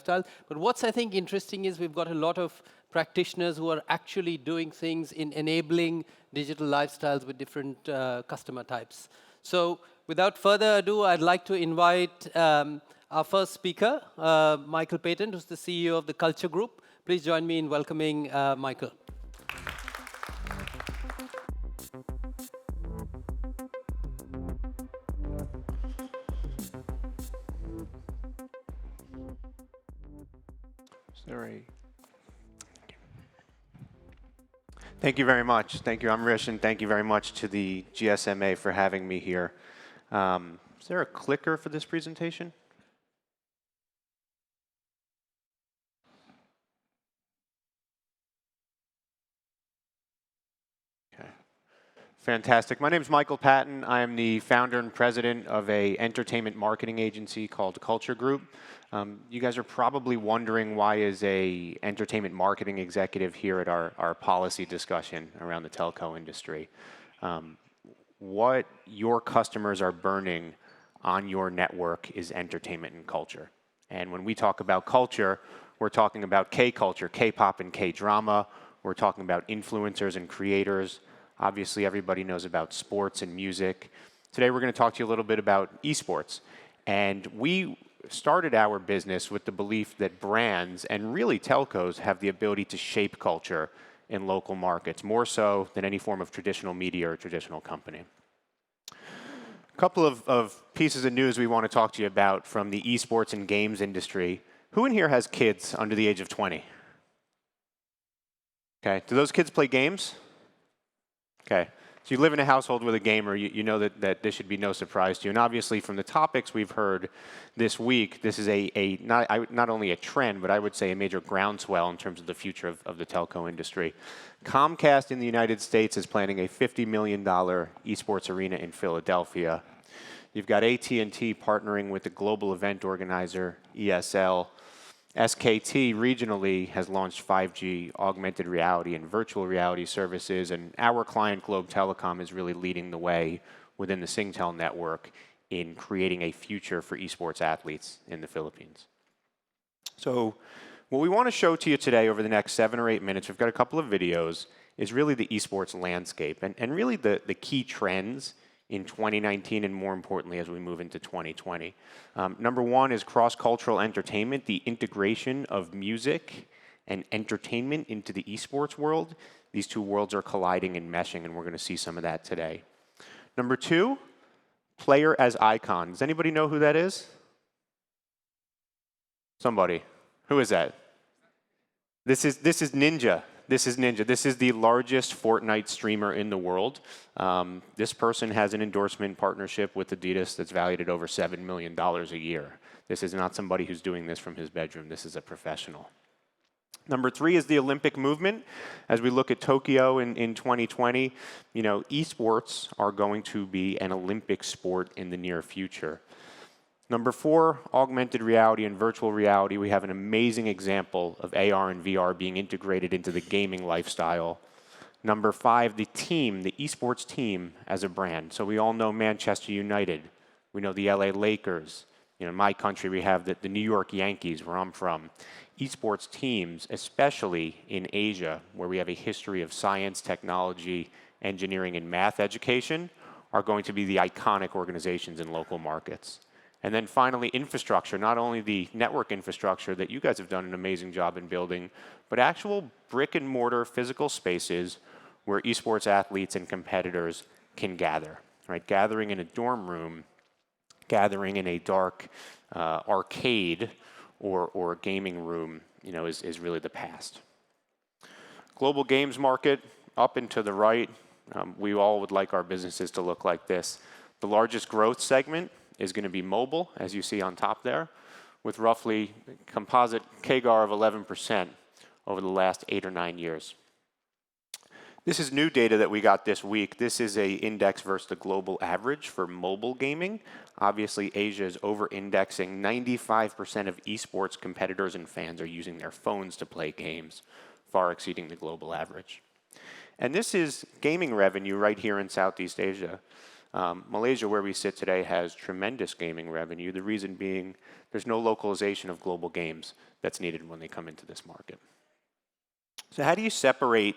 lifestyle. But what's I think interesting is we've got a lot of practitioners who are actually doing things in enabling digital lifestyles with different customer types. So without further ado, I'd like to invite our first speaker, Michael Patent, who's the CEO of the Culture Group. Please join me in welcoming Michael. Thank you very much. Thank you, Amrish, and thank you very much to the GSMA for having me here. Is there a clicker for this presentation? Okay. Fantastic. My name is Michael Patton. I am the founder and president of an entertainment marketing agency called Culture Group. You guys are probably wondering why is a entertainment marketing executive here at our policy discussion around the telco industry. What your customers are burning on your network is entertainment and culture. And when we talk about culture, we're talking about K-culture, K-pop and K-drama. We're talking about influencers and creators. Obviously, everybody knows about sports and music. Today, we're going to talk to you a little bit about esports. And we started our business with the belief that brands and really telcos have the ability to shape culture in local markets, more so than any form of traditional media or traditional company. A couple of pieces of news we want to talk to you about from the esports and games industry. Who in here has kids under the age of 20? Okay, do those kids play games? Okay, so you live in a household with a gamer, you know that this should be no surprise to you. And obviously from the topics we've heard this week, this is not only a trend, but I would say a major groundswell in terms of the future of the telco industry. Comcast in the United States is planning a $50 million esports arena in Philadelphia. You've got AT&T partnering with the global event organizer, ESL. SKT regionally has launched 5G augmented reality and virtual reality services, and our client Globe Telecom is really leading the way within the Singtel network in creating a future for esports athletes in the Philippines. So what we want to show to you today over the next 7 or 8 minutes, we've got a couple of videos, is really the esports landscape and really the key trends in 2019 and more importantly as we move into 2020. Number one is cross-cultural entertainment, the integration of music and entertainment into the esports world. These two worlds are colliding and meshing, and we're going to see some of that today. Number two, player as icon. Does anybody know who that is? Somebody. Who is that? This is Ninja. This is Ninja. This is the largest Fortnite streamer in the world. This person has an endorsement partnership with Adidas that's valued at over $7 million a year. This is not somebody who's doing this from his bedroom. This is a professional. Number three is the Olympic movement. As we look at Tokyo in 2020, you know, esports are going to be an Olympic sport in the near future. Number four, augmented reality and virtual reality. We have an amazing example of AR and VR being integrated into the gaming lifestyle. Number five, the team, the esports team as a brand. So we all know Manchester United. We know the LA Lakers. You know, in my country, we have the New York Yankees, where I'm from. Esports teams, especially in Asia, where we have a history of science, technology, engineering, and math education, are going to be the iconic organizations in local markets. And then finally, infrastructure, not only the network infrastructure that you guys have done an amazing job in building, but actual brick and mortar physical spaces where esports athletes and competitors can gather, right? Gathering in a dorm room, gathering in a dark arcade or gaming room, you know, is really the past. Global games market, up and to the right, we all would like our businesses to look like this. The largest growth segment is going to be mobile, as you see on top there, with roughly composite CAGR of 11% over the last 8 or 9 years. This is new data that we got this week. This is an index versus the global average for mobile gaming. Obviously, Asia is over-indexing. 95% of esports competitors and fans are using their phones to play games, far exceeding the global average. And this is gaming revenue right here in Southeast Asia. Malaysia, where we sit today, has tremendous gaming revenue. The reason being there's no localization of global games that's needed when they come into this market. So how do you separate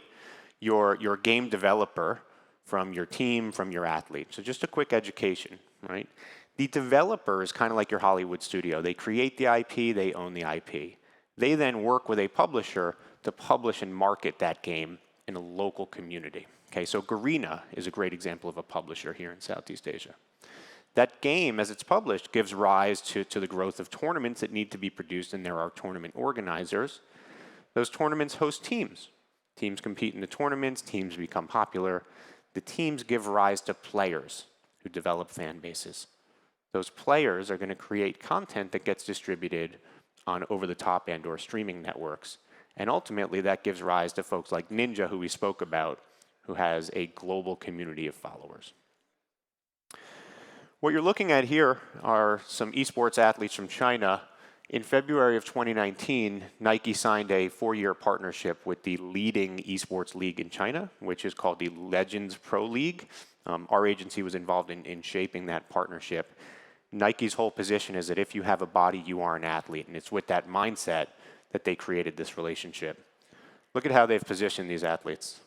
your game developer from your team, from your athlete? So just a quick education, right? The developer is kind of like your Hollywood studio. They create the IP, they own the IP. They then work with a publisher to publish and market that game in a local community. Okay, so Garena is a great example of a publisher here in Southeast Asia. That game, as it's published, gives rise to the growth of tournaments that need to be produced, and there are tournament organizers. Those tournaments host teams. Teams compete in the tournaments, teams become popular. The teams give rise to players who develop fan bases. Those players are going to create content that gets distributed on over-the-top and/or streaming networks. And ultimately, that gives rise to folks like Ninja, who we spoke about, who has a global community of followers. What you're looking at here are some esports athletes from China. In February of 2019, Nike signed a 4-year partnership with the leading esports league in China, which is called the Legends Pro League. Our agency was involved in shaping that partnership. Nike's whole position is that if you have a body, you are an athlete, and it's with that mindset that they created this relationship. Look at how they've positioned these athletes.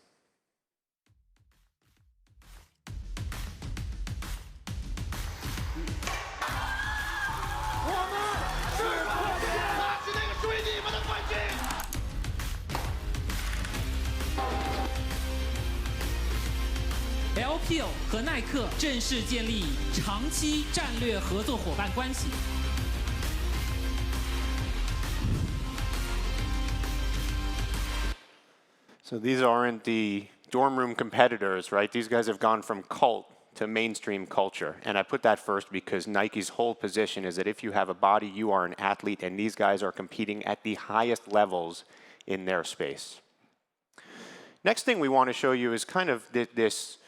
LPL 和耐克正式建立长期战略合作伙伴关系。So these aren't the dorm room competitors, right? These guys have gone from cult to mainstream culture. And I put that first because Nike's whole position is that if you have a body, you are an athlete, and these guys are competing at the highest levels in their space. Next thing we want to show you is kind of this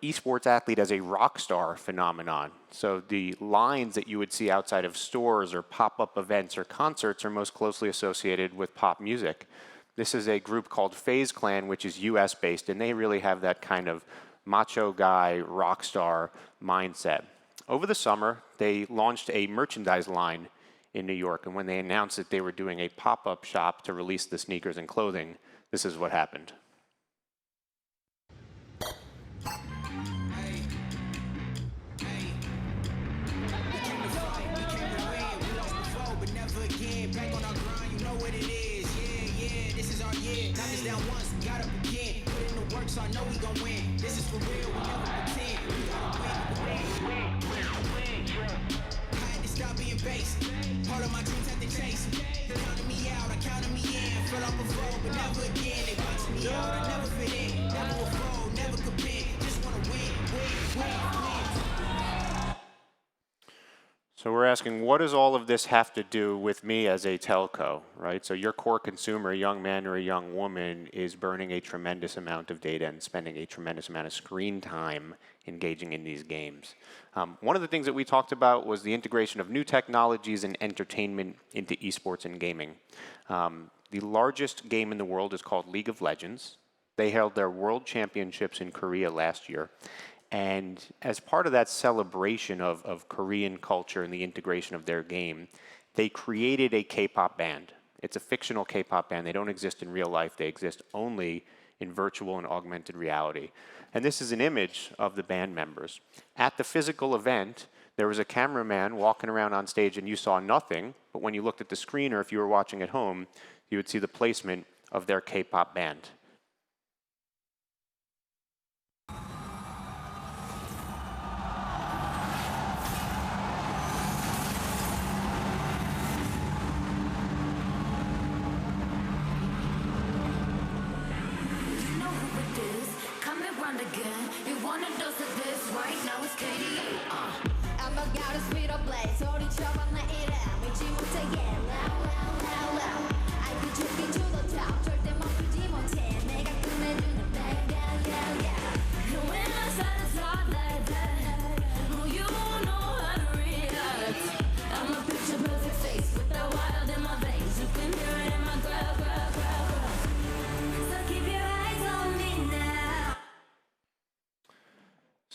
esports athlete as a rock star phenomenon. So the lines that you would see outside of stores or pop-up events or concerts are most closely associated with pop music. This is a group called FaZe Clan, which is US-based, and they really have that kind of macho guy, rock star mindset. Over the summer, they launched a merchandise line in New York, and when they announced that they were doing a pop-up shop to release the sneakers and clothing, this is what happened. So I know we gon' win. This is for real, we never pretend. We gotta win. I had to stop being base. Part of my dreams had to chase. They counted me out, I counted me in. Fell off before, but never again. They boxed me out, I never fit in. Never will fold, never compete. Just wanna win. So we're asking, what does all of this have to do with me as a telco, right? So your core consumer, a young man or a young woman, is burning a tremendous amount of data and spending a tremendous amount of screen time engaging in these games. One of the things that we talked about was the integration of new technologies and entertainment into esports and gaming. The largest game in the world is called League of Legends. They held their world championships in Korea last year. And as part of that celebration of Korean culture and the integration of their game, they created a K-pop band. It's a fictional K-pop band. They don't exist in real life. They exist only in virtual and augmented reality. And this is an image of the band members. At the physical event, there was a cameraman walking around on stage and you saw nothing, but when you looked at the screen or if you were watching at home, you would see the placement of their K-pop band.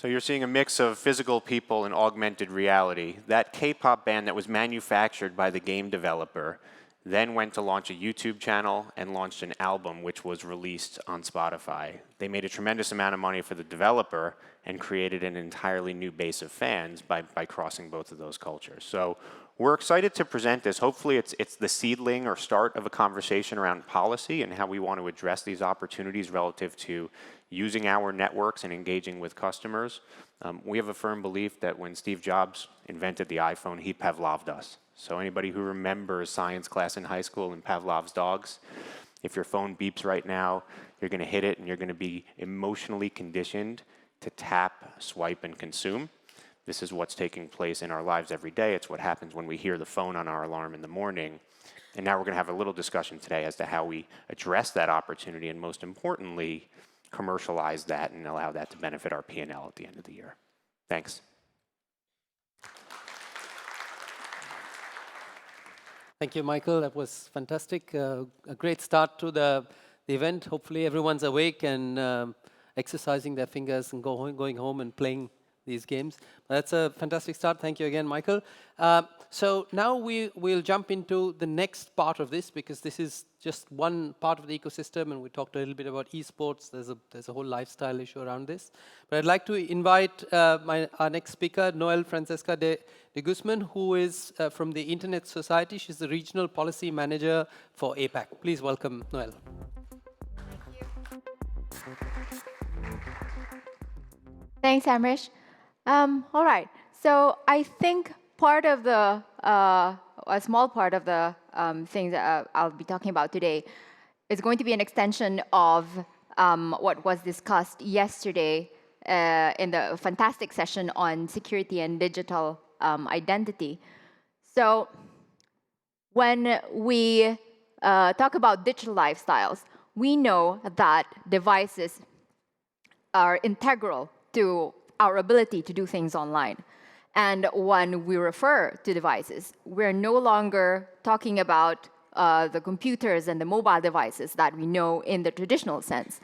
So you're seeing a mix of physical people and augmented reality. That K-pop band that was manufactured by the game developer then went to launch a YouTube channel and launched an album which was released on Spotify. They made a tremendous amount of money for the developer and created an entirely new base of fans by crossing both of those cultures. So we're excited to present this. Hopefully it's the seedling or start of a conversation around policy and how we want to address these opportunities relative to using our networks and engaging with customers. We have a firm belief that when Steve Jobs invented the iPhone, he Pavloved us. So anybody who remembers science class in high school and Pavlov's dogs, if your phone beeps right now, you're going to hit it and you're going to be emotionally conditioned to tap, swipe, and consume. This is what's taking place in our lives every day. It's what happens when we hear the phone on our alarm in the morning. And now we're going to have a little discussion today as to how we address that opportunity and, most importantly, commercialize that and allow that to benefit our P&L at the end of the year. Thanks. Thank you, Michael. That was fantastic. A great start to the event. Hopefully everyone's awake and exercising their fingers and going home and playing these games. That's a fantastic start. Thank you again, Michael. So now we'll jump into the next part of this, because this is just one part of the ecosystem, and we talked a little bit about esports. There's a whole lifestyle issue around this. But I'd like to invite our next speaker, Noel Francesca de Guzman, who is from the Internet Society. She's the Regional Policy Manager for APAC. Please welcome Noel. Thanks, Amrish. All right. So I think part of the, a small part of the things that I'll be talking about today is going to be an extension of what was discussed yesterday in the fantastic session on security and digital identity. So when we talk about digital lifestyles, we know that devices are integral to our ability to do things online. And when we refer to devices, we're no longer talking about the computers and the mobile devices that we know in the traditional sense.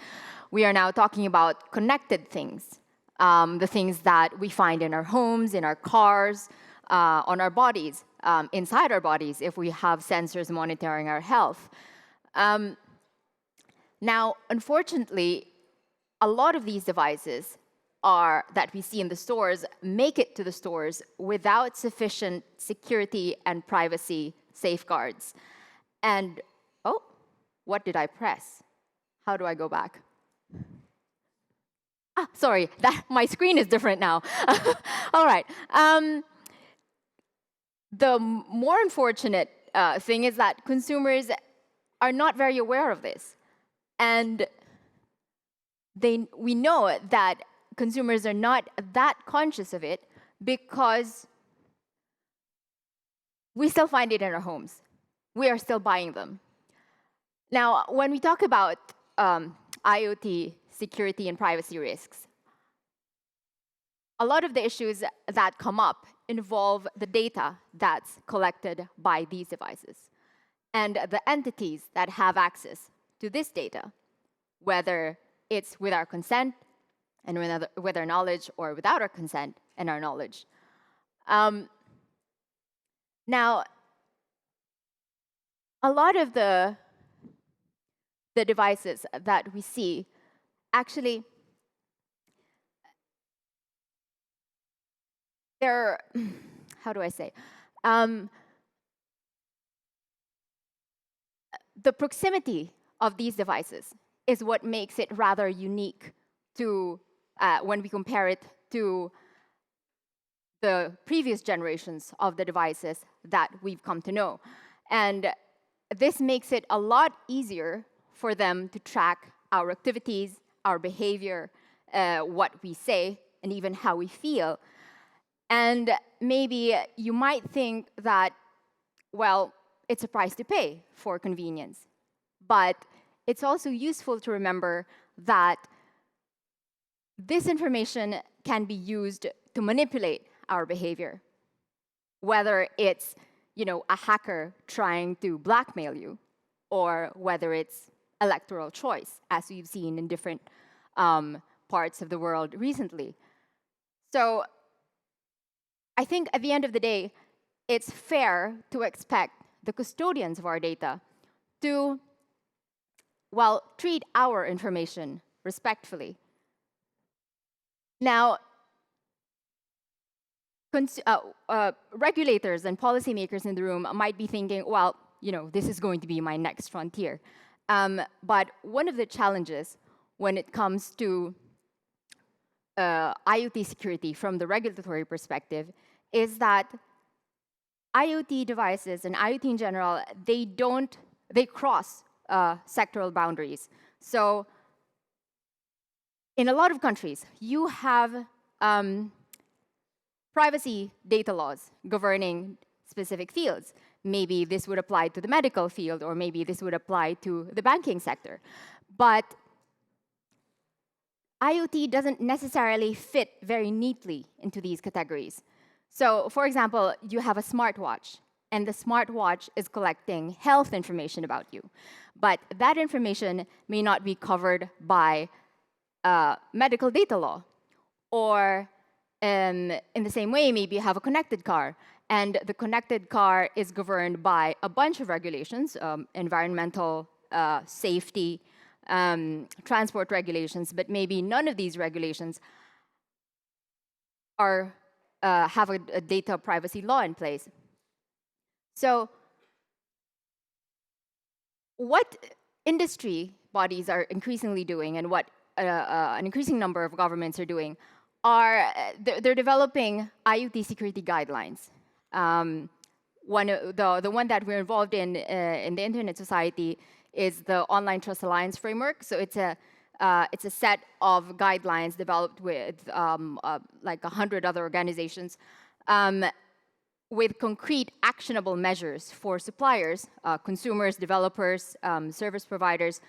We are now talking about connected things, the things that we find in our homes, in our cars, on our bodies, inside our bodies if we have sensors monitoring our health. Now, unfortunately, a lot of these devices that we see in the stores make it to the stores without sufficient security and privacy safeguards. And, oh, what did I press? How do I go back? Ah, sorry, my screen is different now. All right. The more unfortunate thing is that consumers are not very aware of this. And we know that consumers are not that conscious of it because we still find it in our homes. We are still buying them. Now, when we talk about IoT security and privacy risks, a lot of the issues that come up involve the data that's collected by these devices and the entities that have access to this data, whether it's with our consent and with our knowledge or without our consent and our knowledge. Now, a lot of the devices that we see actually, they're, how do I say? The proximity of these devices is what makes it rather unique to when we compare it to the previous generations of the devices that we've come to know. And this makes it a lot easier for them to track our activities, our behavior, what we say, and even how we feel. And maybe you might think that, well, it's a price to pay for convenience. But it's also useful to remember that this information can be used to manipulate our behavior, whether it's a hacker trying to blackmail you, or whether it's electoral choice, as we've seen in different parts of the world recently. So I think at the end of the day, it's fair to expect the custodians of our data to, well, treat our information respectfully. Now, regulators and policymakers in the room might be thinking, well, this is going to be my next frontier. But one of the challenges when it comes to IoT security from the regulatory perspective is that IoT devices and IoT in general, they cross sectoral boundaries. So in a lot of countries, you have privacy data laws governing specific fields. Maybe this would apply to the medical field, or maybe this would apply to the banking sector. But IoT doesn't necessarily fit very neatly into these categories. So, for example, you have a smartwatch, and the smartwatch is collecting health information about you. But that information may not be covered by medical data law. Or in the same way, maybe you have a connected car, and the connected car is governed by a bunch of regulations, environmental, safety, transport regulations, but maybe none of these regulations have a data privacy law in place. So what industry bodies are increasingly doing, and what an increasing number of governments are doing, they're developing IoT security guidelines. The one that we're involved in the Internet Society is the Online Trust Alliance framework. So it's a set of guidelines developed with like 100 other organizations with concrete actionable measures for suppliers, consumers, developers, service providers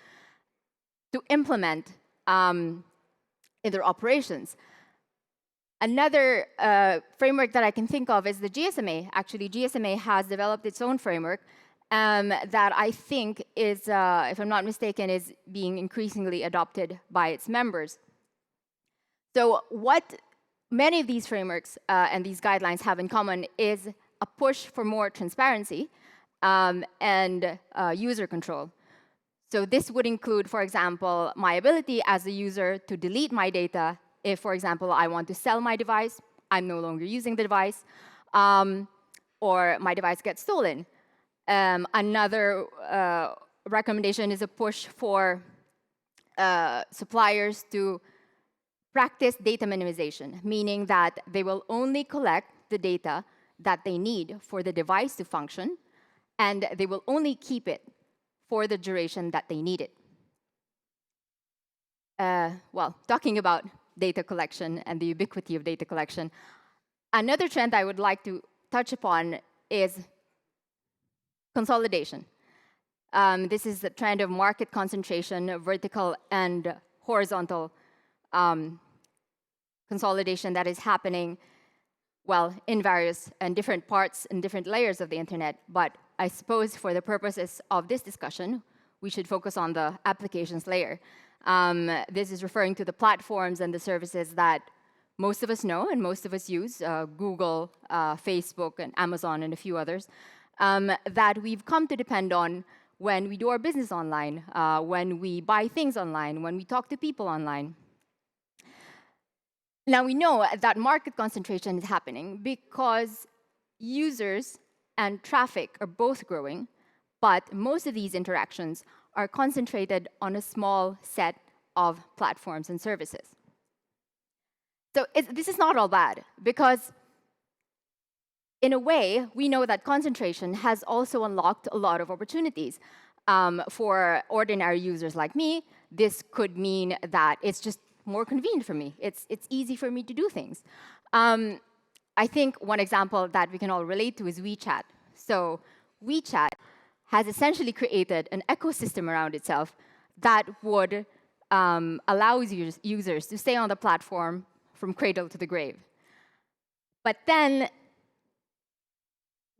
to implement in their operations. Another framework that I can think of is the GSMA. Actually, GSMA has developed its own framework that I think is, if I'm not mistaken, is being increasingly adopted by its members. So what many of these frameworks and these guidelines have in common is a push for more transparency and user control. So this would include, for example, my ability as a user to delete my data if, for example, I want to sell my device, I'm no longer using the device, or my device gets stolen. Another recommendation is a push for suppliers to practice data minimization, meaning that they will only collect the data that they need for the device to function, and they will only keep it for the duration that they need it. Well, talking about data collection and the ubiquity of data collection, another trend I would like to touch upon is consolidation. This is the trend of market concentration, vertical and horizontal consolidation that is happening, well, in various and different parts and different layers of the internet. But I suppose for the purposes of this discussion, we should focus on the applications layer. This is referring to the platforms and the services that most of us know and most of us use, Google, Facebook, and Amazon, and a few others, that we've come to depend on when we do our business online, when we buy things online, when we talk to people online. Now, we know that market concentration is happening because users and traffic are both growing, but most of these interactions are concentrated on a small set of platforms and services. So this is not all bad, because in a way, we know that concentration has also unlocked a lot of opportunities. For ordinary users like me, this could mean that it's just more convenient for me. It's easy for me to do things. I think one example that we can all relate to is WeChat. So WeChat has essentially created an ecosystem around itself that would allow users to stay on the platform from cradle to the grave. But then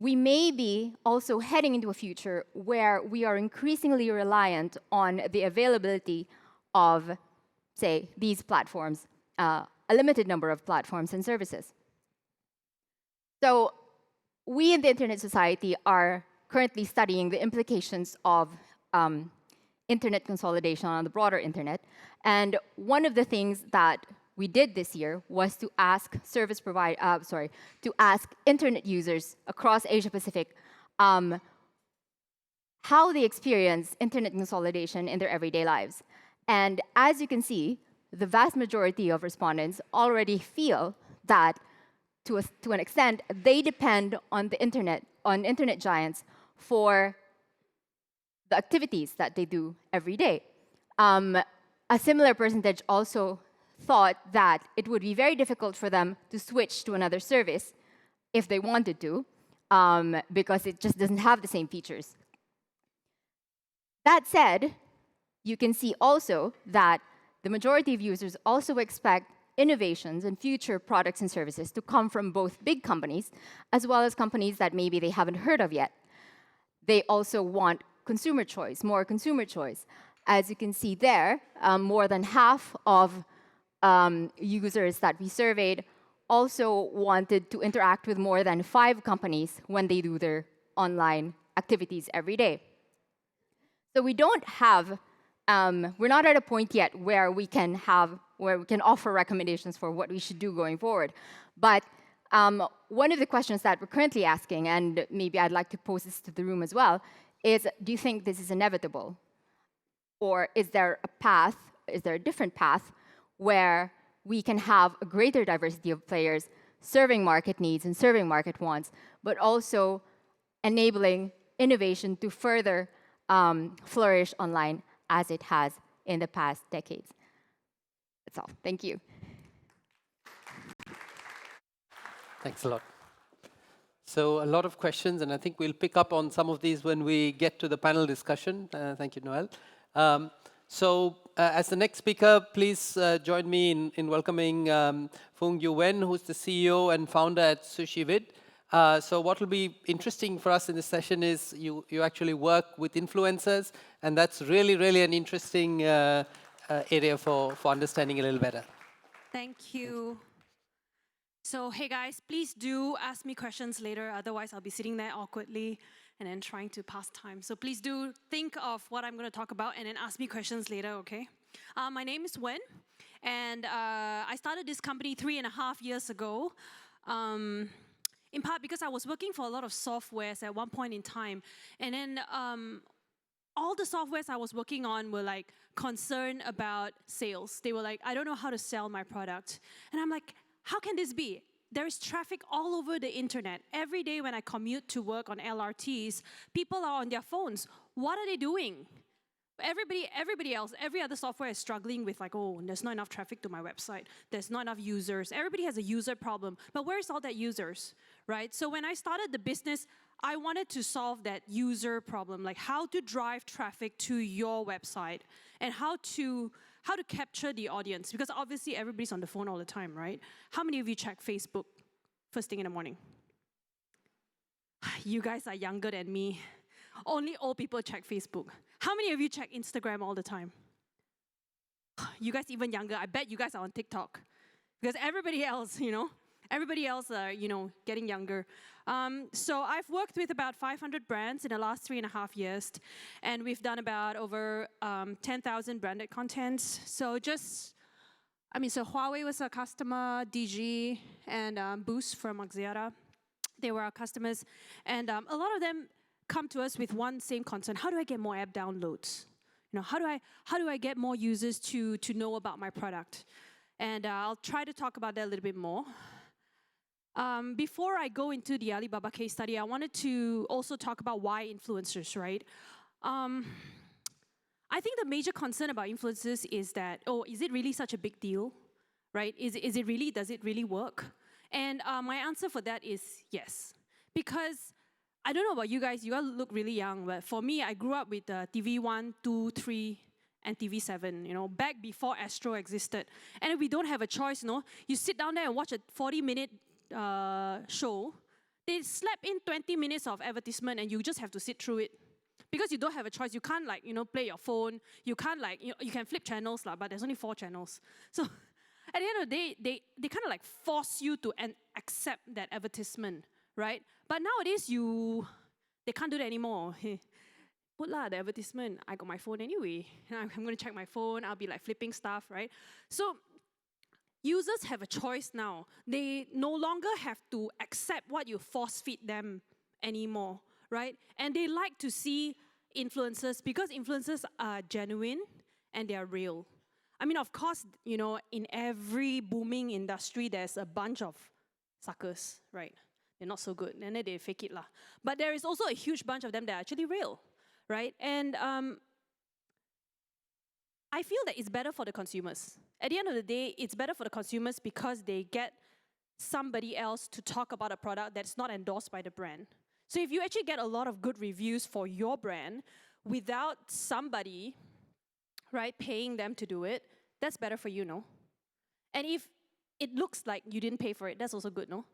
we may be also heading into a future where we are increasingly reliant on the availability of, say, these platforms a limited number of platforms and services. So we in the Internet Society are currently studying the implications of internet consolidation on the broader internet. And one of the things that we did this year was to ask to ask internet users across Asia Pacific how they experience internet consolidation in their everyday lives. And as you can see, the vast majority of respondents already feel that, to an extent, they depend on the internet, on internet giants, for the activities that they do every day. A similar percentage also thought that it would be very difficult for them to switch to another service if they wanted to, because it just doesn't have the same features. That said, you can see also that the majority of users also expect innovations and future products and services to come from both big companies as well as companies that maybe they haven't heard of yet. They also want consumer choice, more consumer choice. As you can see there, more than half of users that we surveyed also wanted to interact with more than 5 companies when they do their online activities every day. So we don't have, we're not at a point yet where we can offer recommendations for what we should do going forward. But one of the questions that we're currently asking, and maybe I'd like to pose this to the room as well, is, do you think this is inevitable? Or is there a different path where we can have a greater diversity of players serving market needs and serving market wants, but also enabling innovation to further flourish online as it has in the past decades? That's all. Thank you. Thanks a lot. So a lot of questions, and I think we'll pick up on some of these when we get to the panel discussion. Thank you, Noel. As the next speaker, please join me in welcoming Fung Yu Wen, who's the CEO and founder at SushiVid. So what will be interesting for us in this session is you actually work with influencers, and that's really, really an interesting area for understanding a little better. Thank you. So, hey guys, please do ask me questions later, otherwise I'll be sitting there awkwardly and then trying to pass time. So please do think of what I'm going to talk about and then ask me questions later, okay? My name is Wen, and I started this company 3.5 years ago, in part because I was working for a lot of softwares at one point in time. And then all the softwares I was working on were like concerned about sales. They were like, I don't know how to sell my product. And I'm like, how can this be? There is traffic all over the internet. Every day when I commute to work on LRTs, people are on their phones. What are they doing? Everybody else, every other software is struggling with like, oh, there's not enough traffic to my website. There's not enough users. Everybody has a user problem. But where's all that users, right? So when I started the business, I wanted to solve that user problem, like how to drive traffic to your website and how to capture the audience, because obviously everybody's on the phone all the time, right? How many of you check Facebook first thing in the morning? You guys are younger than me. Only old people check Facebook. How many of you check Instagram all the time? You guys even younger. I bet you guys are on TikTok. Because everybody else, getting younger. So I've worked with about 500 brands in the last 3.5 years, and we've done about over 10,000 branded contents. So Huawei was a customer, DG, and Boost from Axiata. They were our customers, and a lot of them come to us with one same concern: how do I get more app downloads? How do I get more users to know about my product? And I'll try to talk about that a little bit more. Before I go into the Alibaba case study, I wanted to also talk about why influencers, right? I think the major concern about influencers is that, is it really such a big deal, right? Does it really work? And my answer for that is yes. Because I don't know about you guys look really young, but for me, I grew up with TV1, 2, 3, and TV7, back before Astro existed. And if we don't have a choice, you sit down there and watch a 40-minute show, they slap in 20 minutes of advertisement and you just have to sit through it. Because you don't have a choice. You can't play your phone. You can't you can flip channels, but there's only 4 channels. So, at the end of the day, they kind of like force you to accept that advertisement, right? But nowadays, they can't do that anymore. Put the advertisement. I got my phone anyway. I'm going to check my phone. I'll be like flipping stuff, right? So users have a choice now. They no longer have to accept what you force feed them anymore, right? And they like to see influencers because influencers are genuine and they are real. I mean, of course, you know, in every booming industry, there's a bunch of suckers, right? They're not so good, and then they fake it lah. But there is also a huge bunch of them that are actually real, right? And I feel that it's better for the consumers. At the end of the day, it's better for the consumers because they get somebody else to talk about a product that's not endorsed by the brand. So if you actually get a lot of good reviews for your brand without somebody, right, paying them to do it, that's better for you, no? And if it looks like you didn't pay for it, that's also good, no?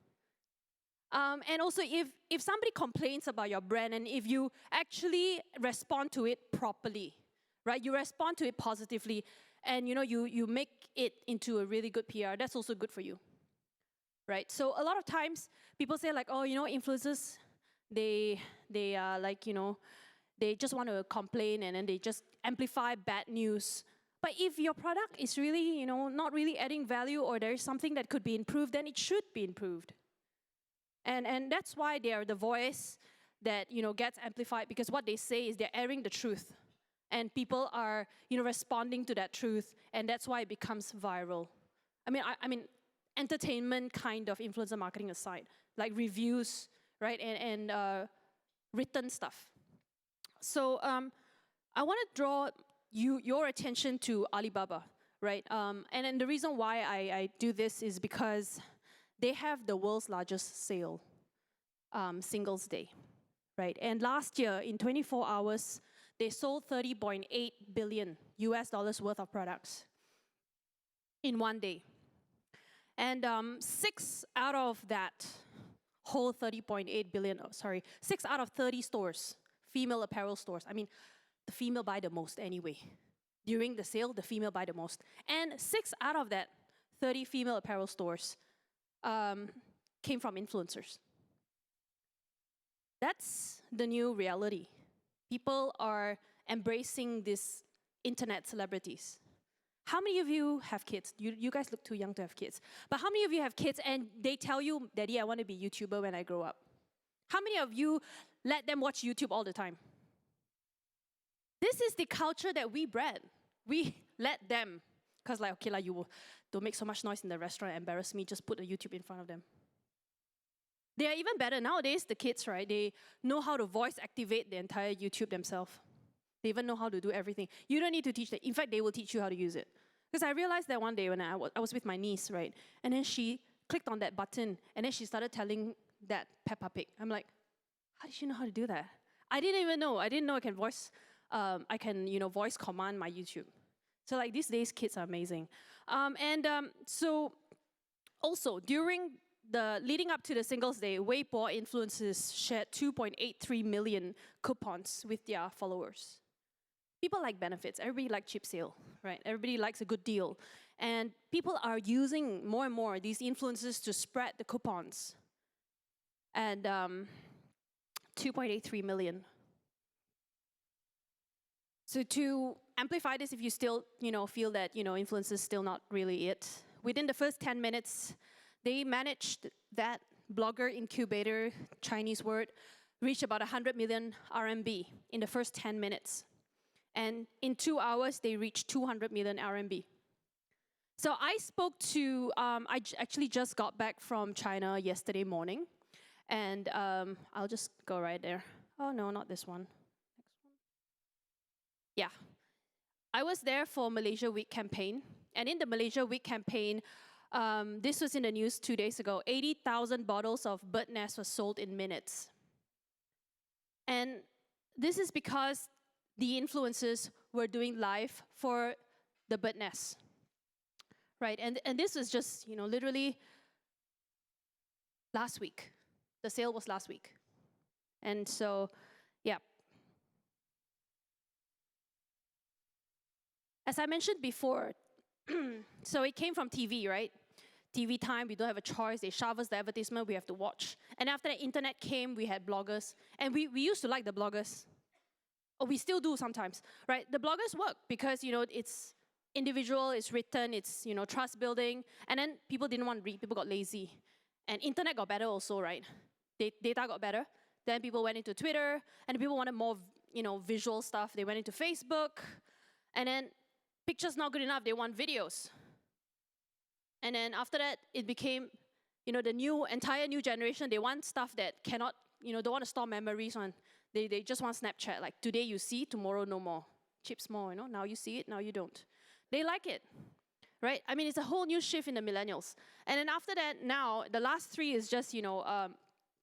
And also, if somebody complains about your brand and if you actually respond to it properly, right, you respond to it positively, and you know you make it into a really good PR, that's also good for you, right? So a lot of times people say like, oh, you know, influencers, they are like, you know, they just want to complain and then they just amplify bad news. But if your product is really, you know, not really adding value or there is something that could be improved, then it should be improved. And that's why they are the voice that, you know, gets amplified, because what they say is they're airing the truth. And people are, you know, responding to that truth, and that's why it becomes viral. I mean, entertainment kind of influencer marketing aside, like reviews, right, and written stuff. So I want to draw your attention to Alibaba, right? And then the reason why I do this is because they have the world's largest sale, Singles Day, right? And last year, in 24 hours, they sold $30.8 billion worth of products in one day. And 6 out of that whole 30.8 billion, 6 out of 30 stores, female apparel stores. I mean, the female buy the most anyway. During the sale, the female buy the most. And 6 out of that 30 female apparel stores came from influencers. That's the new reality. People are embracing these internet celebrities. How many of you have kids? You guys look too young to have kids. But how many of you have kids and they tell you, Daddy, I want to be a YouTuber when I grow up? How many of you let them watch YouTube all the time? This is the culture that we bred. We let them. Because like, okay, you don't make so much noise in the restaurant, embarrass me, just put a YouTube in front of them. They are even better. Nowadays, the kids, right, they know how to voice activate the entire YouTube themselves. They even know how to do everything. You don't need to teach them. In fact, they will teach you how to use it. Because I realized that one day when I was with my niece, right, and then she clicked on that button, and then she started telling that Peppa Pig. I'm like, how did she know how to do that? I didn't even know. I didn't know I can voice command my YouTube. So like these days, kids are amazing. So also during the leading up to the Singles Day, Weibo influencers shared 2.83 million coupons with their followers. People like benefits. Everybody likes cheap sale, right? Everybody likes a good deal. And people are using more and more these influencers to spread the coupons. And 2.83 million. So to amplify this, if you still, feel that, influence is still not really it, within the first 10 minutes, they managed that blogger incubator, Chinese word, reached about 100 million RMB in the first 10 minutes. And in 2 hours, they reached 200 million RMB. So I spoke to, I actually just got back from China yesterday morning. And I'll just go right there. Oh, no, not this one. Next one. Yeah. I was there for Malaysia Week campaign. And in the Malaysia Week campaign, this was in the news 2 days ago, 80,000 bottles of bird nest were sold in minutes. And this is because the influencers were doing live for the bird nest. Right, and this was just, literally last week. The sale was last week. And so, yeah. As I mentioned before, So it came from TV, right? TV time, we don't have a choice. They shove us the advertisement, we have to watch. And after the internet came, we had bloggers. And we used to like the bloggers. Or we still do sometimes, right? The bloggers work because, it's individual, it's written, it's, trust building. And then people didn't want to read, people got lazy. And internet got better also, right? Data got better. Then people went into Twitter, and people wanted more, visual stuff. They went into Facebook. And then pictures not good enough, they want videos. And then after that, it became, the entire new generation, they want stuff that cannot, don't want to store memories on. They just want Snapchat. Like, today you see, tomorrow no more. Chip small, now you see it, now you don't. They like it, right? I mean, it's a whole new shift in the millennials. And then after that, now, the last three is just,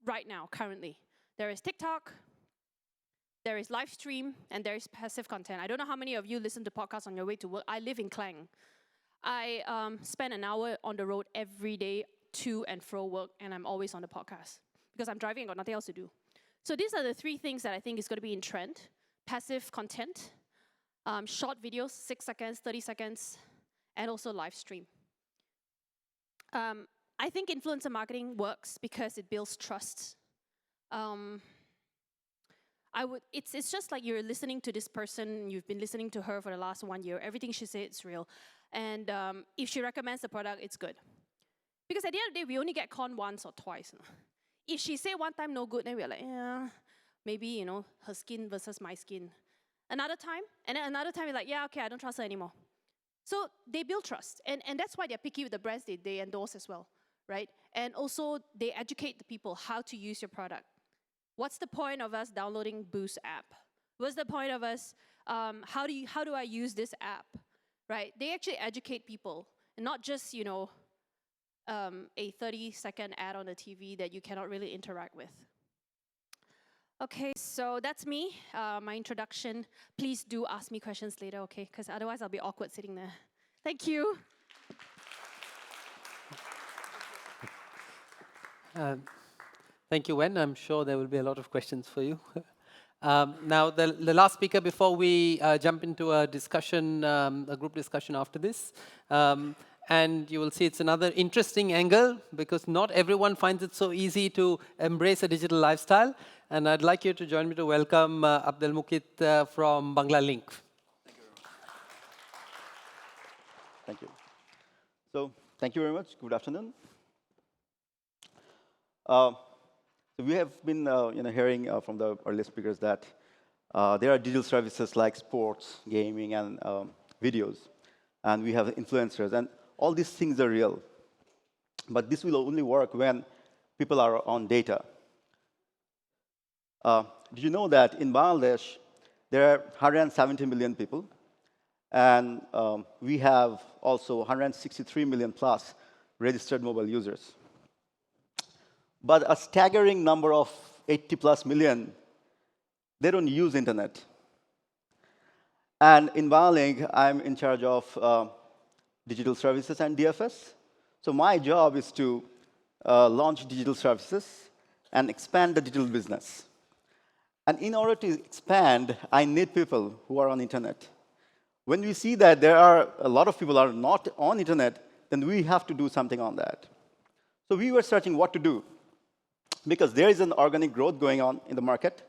right now, currently. There is TikTok, there is live stream, and there is passive content. I don't know how many of you listen to podcasts on your way to work. I live in Klang. I spend an hour on the road every day to and fro work, and I'm always on the podcast because I'm driving and got nothing else to do. So these are the three things that I think is going to be in trend. Passive content, short videos, 6 seconds, 30 seconds, and also live stream. I think influencer marketing works because it builds trust. It's just like you're listening to this person, you've been listening to her for the last 1 year, everything she says is real. And if she recommends the product, it's good. Because at the end of the day, we only get conned once or twice. If she say one time no good, then we're like, yeah, maybe, her skin versus my skin. Another time, and then another time, we're like, yeah, okay, I don't trust her anymore. So they build trust. And that's why they're picky with the brands they endorse as well, right? And also, they educate the people how to use your product. What's the point of us downloading Boost app? What's the point of us, how do I use this app, right? They actually educate people, and not just, a 30-second ad on the TV that you cannot really interact with. Okay, so that's me, my introduction. Please do ask me questions later, okay? Because otherwise I'll be awkward sitting there. Thank you. Thank you, Wen. I'm sure there will be a lot of questions for you. Now, the last speaker before we jump into a discussion, a group discussion after this. And you will see it's another interesting angle because not everyone finds it so easy to embrace a digital lifestyle. And I'd like you to join me to welcome Abdelmukit from Banglalink. Thank you. So, thank you very much. Good afternoon. So we have been hearing from the earlier speakers that there are digital services like sports, gaming, and videos. And we have influencers. And all these things are real. But this will only work when people are on data. Did you know that in Bangladesh, there are 170 million people? And we have also 163 million plus registered mobile users. But a staggering number of 80 plus million, they don't use internet. And in Banglalink, I'm in charge of digital services and DFS. So my job is to launch digital services and expand the digital business. And in order to expand, I need people who are on internet. When we see that there are a lot of people are not on internet, then we have to do something on that. So we were searching what to do, because there is an organic growth going on in the market.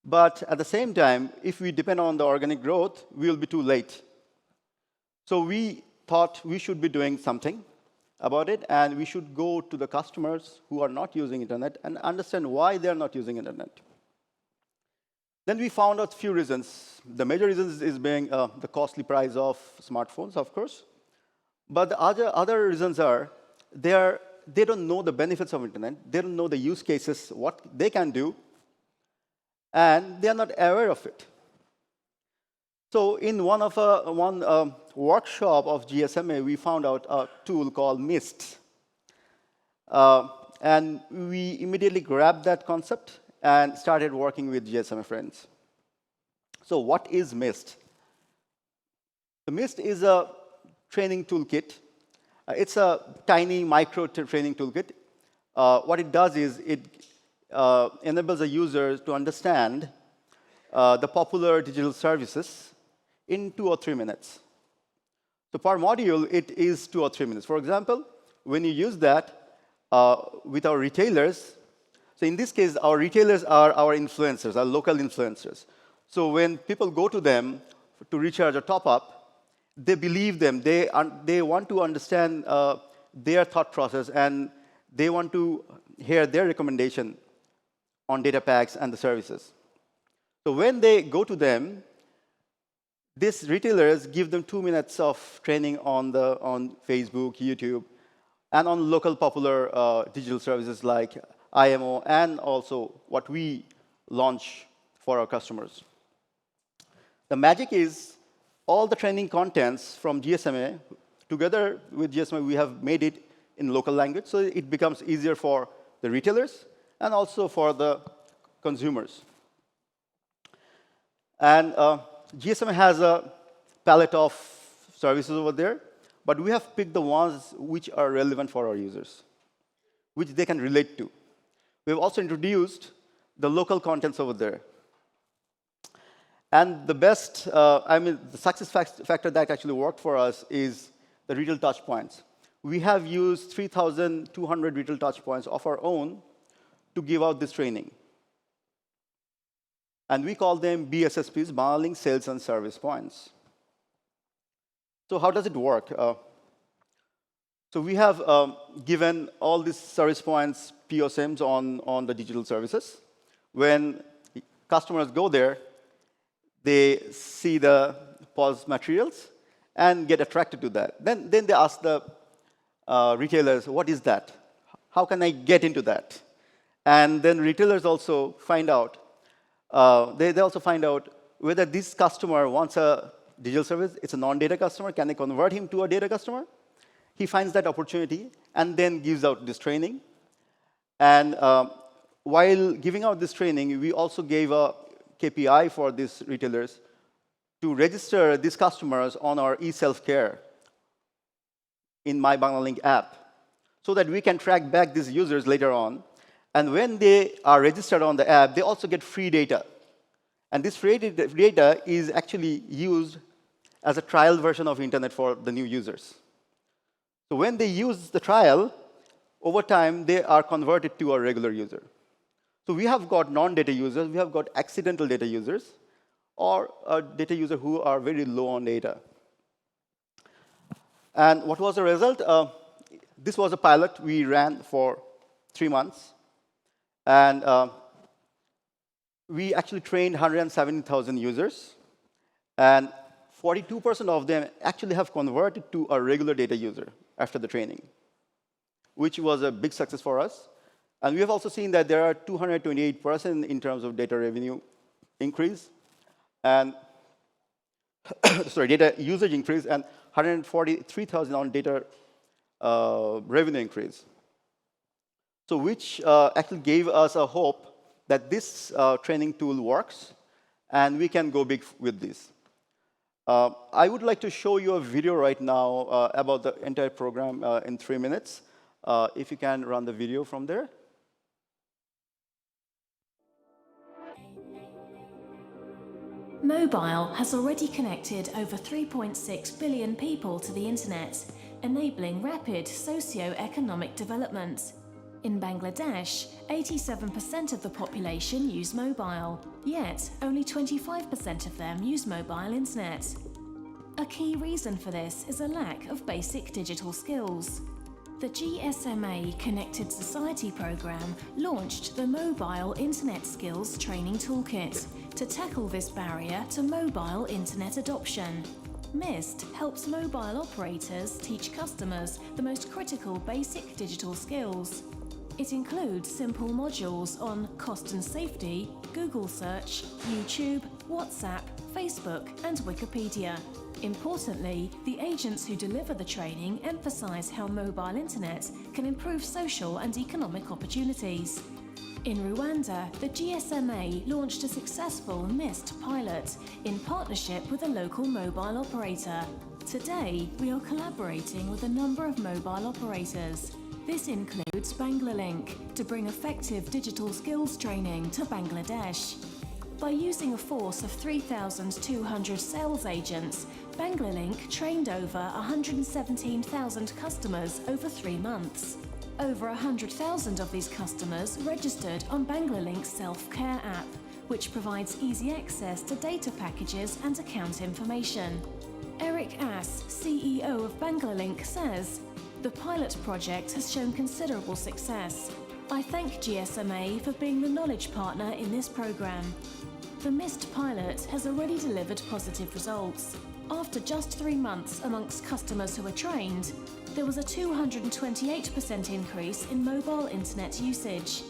But at the same time, if we depend on the organic growth, we will be too late. So we thought we should be doing something about it, and we should go to the customers who are not using internet and understand why they're not using internet. Then we found out a few reasons. The major reasons is being the costly price of smartphones, of course. But the other reasons are they don't know the benefits of internet. They don't know the use cases, what they can do, and they are not aware of it. So in one workshop of GSMA, we found out a tool called Mist. And we immediately grabbed that concept and started working with GSMA friends. So what is Mist? The Mist is a training toolkit. It's a tiny micro training toolkit. What it does is it enables a user to understand the popular digital services in 2 or 3 minutes. So per module, it is 2 or 3 minutes. For example, when you use that with our retailers, so in this case, our retailers are our influencers, our local influencers. So when people go to them to recharge or top up, they believe them. They want to understand their thought process, and they want to hear their recommendation on data packs and the services. So when they go to them, these retailers give them 2 minutes of training on Facebook, YouTube, and on local popular digital services like IMO, and also what we launch for our customers. The magic is all the training contents from GSMA, together with GSMA, we have made it in local language, so it becomes easier for the retailers and also for the consumers. And GSMA has a palette of services over there, but we have picked the ones which are relevant for our users, which they can relate to. We've also introduced the local contents over there. And the best, the success factor that actually worked for us is the retail touchpoints. We have used 3,200 retail touchpoints of our own to give out this training. And we call them BSSPs, Bundling Sales and Service Points. So how does it work? So we have given all these service points POSIMs on the digital services. When customers go there, they see the POS materials and get attracted to that. Then they ask the retailers, what is that? How can I get into that? And then retailers also find out, they also find out whether this customer wants a digital service, it's a non-data customer, can they convert him to a data customer? He finds that opportunity and then gives out this training. And while giving out this training, we also gave a KPI for these retailers to register these customers on our e-self-care in My Banglalink app, so that we can track back these users later on. And when they are registered on the app, they also get free data. And this free data is actually used as a trial version of internet for the new users. So when they use the trial, over time, they are converted to a regular user. So we have got non-data users, we have got accidental data users, or a data user who are very low on data. And what was the result? This was a pilot we ran for 3 months. And we actually trained 170,000 users. And 42% of them actually have converted to a regular data user after the training, which was a big success for us. And we have also seen that there are 228% in terms of data revenue increase, and data usage increase, and 143,000 on data revenue increase. So which actually gave us a hope that this training tool works, and we can go big with this. I would like to show you a video right now about the entire program in 3 minutes. If you can run the video from there. Mobile has already connected over 3.6 billion people to the internet, enabling rapid socio-economic development. In Bangladesh, 87% of the population use mobile, yet only 25% of them use mobile internet. A key reason for this is a lack of basic digital skills. The GSMA Connected Society program launched the Mobile Internet Skills Training Toolkit to tackle this barrier to mobile internet adoption. MIST helps mobile operators teach customers the most critical basic digital skills. It includes simple modules on cost and safety, Google Search, YouTube, WhatsApp, Facebook, and Wikipedia. Importantly, the agents who deliver the training emphasize how mobile internet can improve social and economic opportunities. In Rwanda, the GSMA launched a successful MIST pilot in partnership with a local mobile operator. Today, we are collaborating with a number of mobile operators. This includes Banglalink, to bring effective digital skills training to Bangladesh. By using a force of 3,200 sales agents, Banglalink trained over 117,000 customers over 3 months. Over 100,000 of these customers registered on Banglalink's self-care app, which provides easy access to data packages and account information. Eric Ass, CEO of Banglalink, says, "The pilot project has shown considerable success. I thank GSMA for being the knowledge partner in this program." The MIST pilot has already delivered positive results. After just 3 months amongst customers who were trained, there was a 228% increase in mobile internet usage,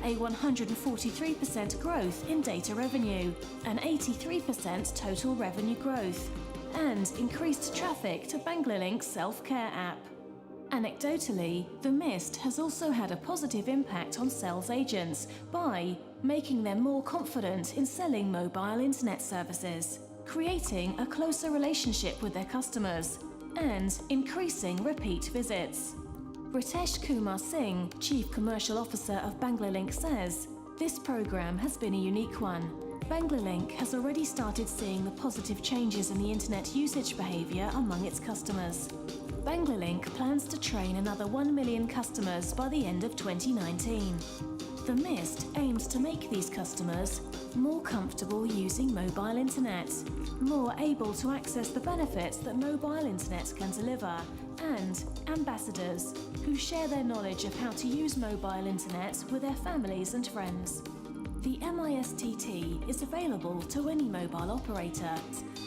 a 143% growth in data revenue, an 83% total revenue growth, and increased traffic to Banglalink's self-care app. Anecdotally, the MIST has also had a positive impact on sales agents by making them more confident in selling mobile internet services, creating a closer relationship with their customers, and increasing repeat visits. Ritesh Kumar Singh, Chief Commercial Officer of Banglalink, says, "This program has been a unique one. Banglalink has already started seeing the positive changes in the internet usage behavior among its customers. Banglalink plans to train another 1 million customers by the end of 2019. The MIST aims to make these customers more comfortable using mobile internet, more able to access the benefits that mobile internet can deliver, and ambassadors who share their knowledge of how to use mobile internet with their families and friends." The MISTT is available to any mobile operator,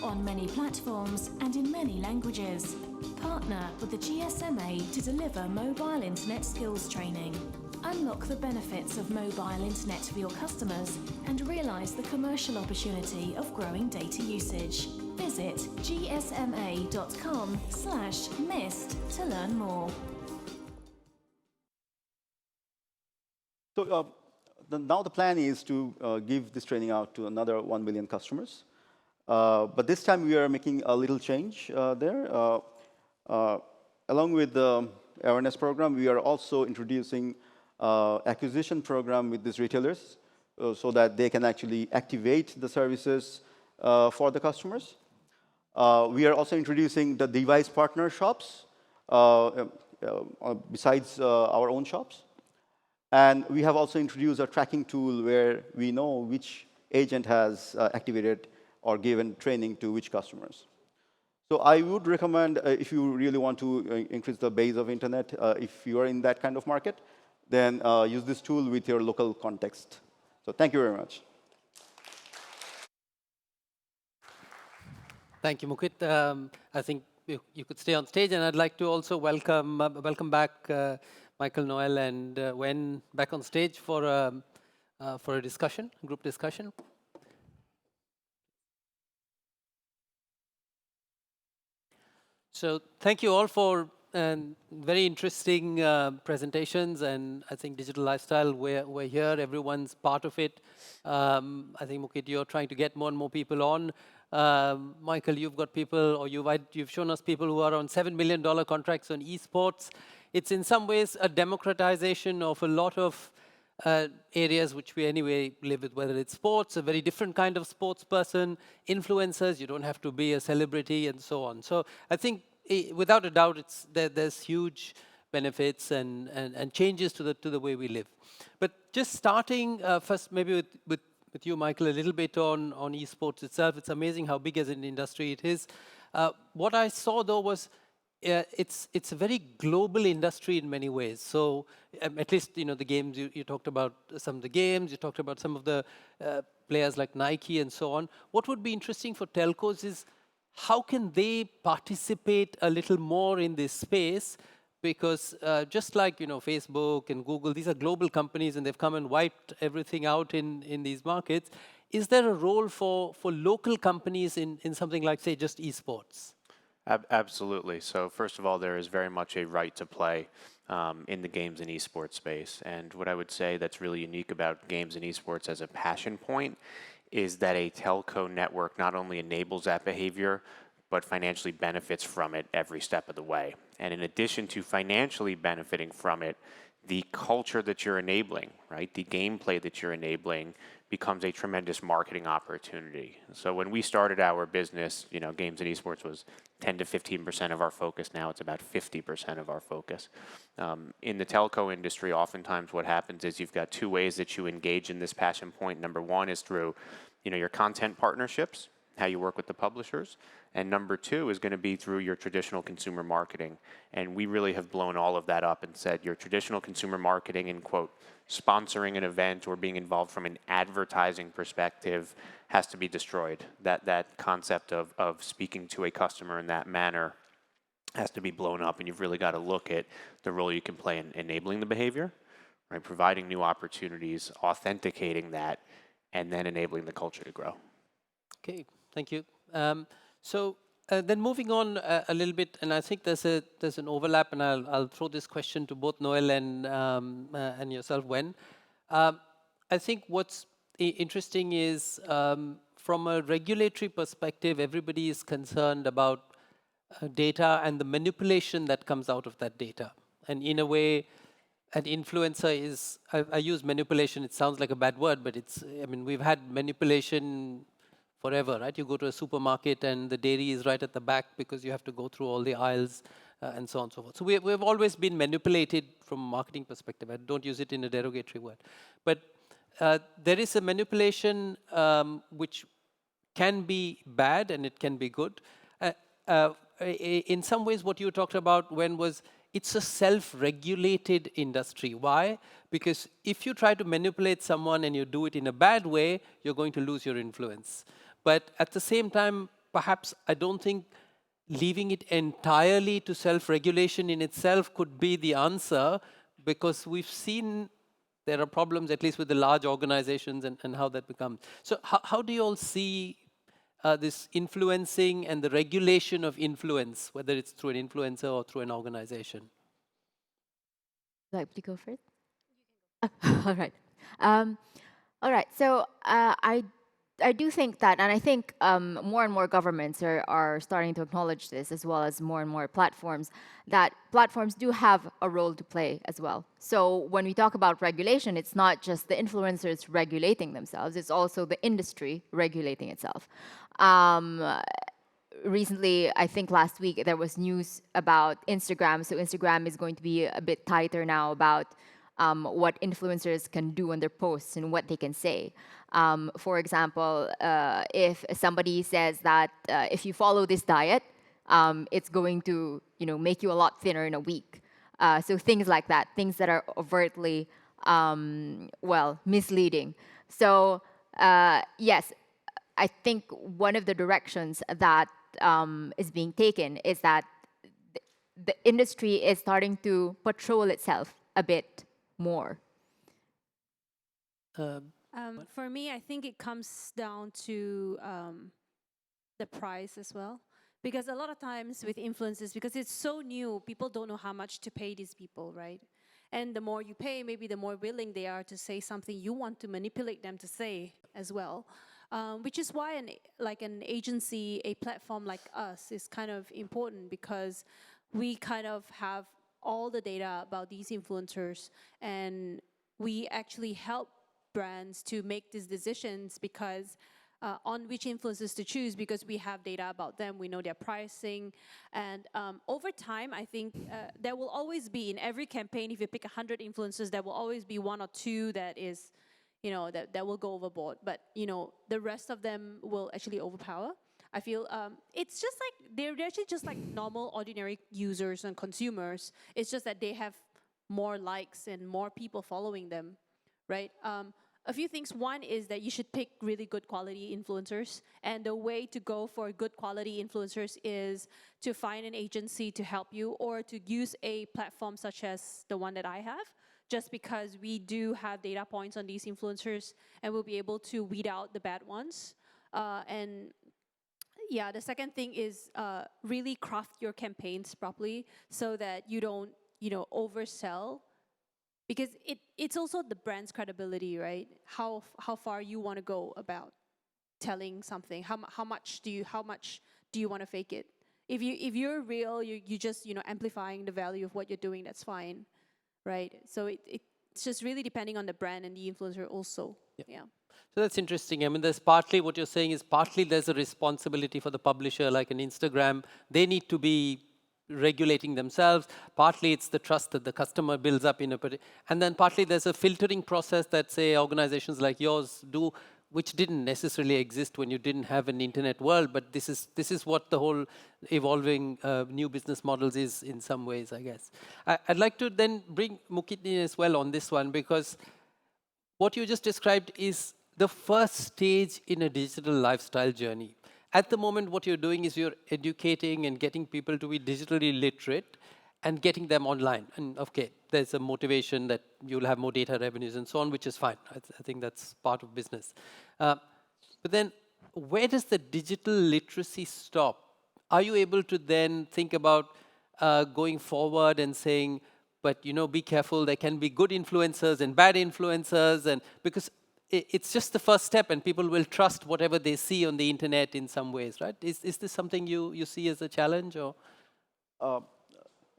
on many platforms and in many languages. Partner with the GSMA to deliver mobile internet skills training. Unlock the benefits of mobile internet for your customers and realize the commercial opportunity of growing data usage. Visit gsma.com/MIST to learn more. So now the plan is to give this training out to another 1 million customers. But this time we are making a little change there. Along with the awareness program, we are also introducing acquisition program with these retailers so that they can actually activate the services for the customers. We are also introducing the device partner shops besides our own shops. And we have also introduced a tracking tool where we know which agent has activated or given training to which customers. So I would recommend, if you really want to increase the base of internet, if you are in that kind of market, then use this tool with your local context. So thank you very much. Thank you, Mukit. I think you could stay on stage, and I'd like to also welcome back Michael, Noel, and Wen back on stage for a discussion, group discussion. So thank you all for very interesting presentations, and I think digital lifestyle, we're here, everyone's part of it. I think, Mukit, you're trying to get more and more people on. Michael, you've got people, or you've shown us people who are on $7 million contracts on esports. It's in some ways a democratization of a lot of areas which we anyway live with, whether it's sports, a very different kind of sports person, influencers, you don't have to be a celebrity, and so on. So I think, without a doubt, there's huge benefits and changes to the way we live. But just starting first, maybe with you, Michael, a little bit on esports itself. It's amazing how big as an industry it is. What I saw, though, was it's a very global industry in many ways. So at least, the games, you talked about some of the games, you talked about some of the players like Nike and so on. What would be interesting for telcos is how can they participate a little more in this space? Because just like Facebook and Google, these are global companies and they've come and wiped everything out in these markets. Is there a role for local companies in something like, say, just esports? Absolutely. So first of all, there is very much a right to play in the games and esports space. And what I would say that's really unique about games and esports as a passion point is that a telco network not only enables that behavior, but financially benefits from it every step of the way. And in addition to financially benefiting from it, the culture that you're enabling, right, the gameplay that you're enabling becomes a tremendous marketing opportunity. So when we started our business, games and esports was 10 to 15% of our focus. Now it's about 50% of our focus. In the telco industry, oftentimes what happens is you've got two ways that you engage in this passion point. Number one is through, your content partnerships, how you work with the publishers. And number two is going to be through your traditional consumer marketing. And we really have blown all of that up and said your traditional consumer marketing and, quote, sponsoring an event or being involved from an advertising perspective has to be destroyed. That concept of speaking to a customer in that manner has to be blown up, and you've really got to look at the role you can play in enabling the behavior, right? Providing new opportunities, authenticating that, and then enabling the culture to grow. Okay, thank you. Then moving on a little bit, and I think there's an overlap, and I'll throw this question to both Noel and yourself, Wen. I think what's interesting is from a regulatory perspective, everybody is concerned about data and the manipulation that comes out of that data. And in a way, an influencer is, I use manipulation, it sounds like a bad word, but we've had manipulation forever, right? You go to a supermarket and the dairy is right at the back because you have to go through all the aisles and so on and so forth. So we've always been manipulated from a marketing perspective. I don't use it in a derogatory word. But there is a manipulation which can be bad and it can be good. In some ways, what you talked about, Wen, was it's a self-regulated industry. Why? Because if you try to manipulate someone and you do it in a bad way, you're going to lose your influence. But at the same time, perhaps I don't think leaving it entirely to self-regulation in itself could be the answer, because we've seen there are problems, at least with the large organizations and how that becomes. So how do you all see this influencing and the regulation of influence, whether it's through an influencer or through an organization? Would you like to go first? All right. All right. So I do think that, and I think more and more governments are starting to acknowledge this, as well as more and more platforms, that platforms do have a role to play as well. So when we talk about regulation, it's not just the influencers regulating themselves, it's also the industry regulating itself. Recently, I think last week, there was news about Instagram. So Instagram is going to be a bit tighter now about what influencers can do on their posts and what they can say. For example, if somebody says that if you follow this diet, it's going to make you a lot thinner in a week. So things like that, things that are overtly, misleading. So yes, I think one of the directions that is being taken is that the industry is starting to patrol itself a bit more. For me, I think it comes down to the price as well. Because a lot of times with influencers, because it's so new, people don't know how much to pay these people, right? And the more you pay, maybe the more willing they are to say something you want to manipulate them to say as well. Which is why an agency, a platform like us is kind of important, because we kind of have all the data about these influencers, and we actually help brands to make these decisions because on which influencers to choose, because we have data about them, we know their pricing, and over time, I think there will always be, in every campaign, if you pick 100 influencers, there will always be one or two that is, that will go overboard, but the rest of them will actually overpower. I feel it's just like they're actually just like normal, ordinary users and consumers. It's just that they have more likes and more people following them, right? A few things. One is that you should pick really good quality influencers. And the way to go for good quality influencers is to find an agency to help you, or to use a platform such as the one that I have, just because we do have data points on these influencers and we'll be able to weed out the bad ones. And yeah, the second thing is really craft your campaigns properly so that you don't, oversell. Because it's also the brand's credibility, right? How far you want to go about telling something. How much do you want to fake it? If you're real, you just amplifying the value of what you're doing. That's fine, right? So it's just really depending on the brand and the influencer also. Yeah. So that's interesting. I mean, there's partly what you're saying is partly there's a responsibility for the publisher, like an Instagram. They need to be regulating themselves. Partly it's the trust that the customer builds up in a particular, and then partly there's a filtering process that, say, organizations like yours do, which didn't necessarily exist when you didn't have an internet world. But this is what the whole evolving new business models is in some ways, I guess. I'd like to then bring Mukit in as well on this one, because what you just described is the first stage in a digital lifestyle journey. At the moment, what you're doing is you're educating and getting people to be digitally literate and getting them online. And okay, there's a motivation that you'll have more data revenues and so on, which is fine. I think that's part of business. But then where does the digital literacy stop? Are you able to then think about going forward and saying, but be careful, there can be good influencers and bad influencers, and because it's just the first step, and people will trust whatever they see on the internet in some ways, right? Is this something you see as a challenge, or?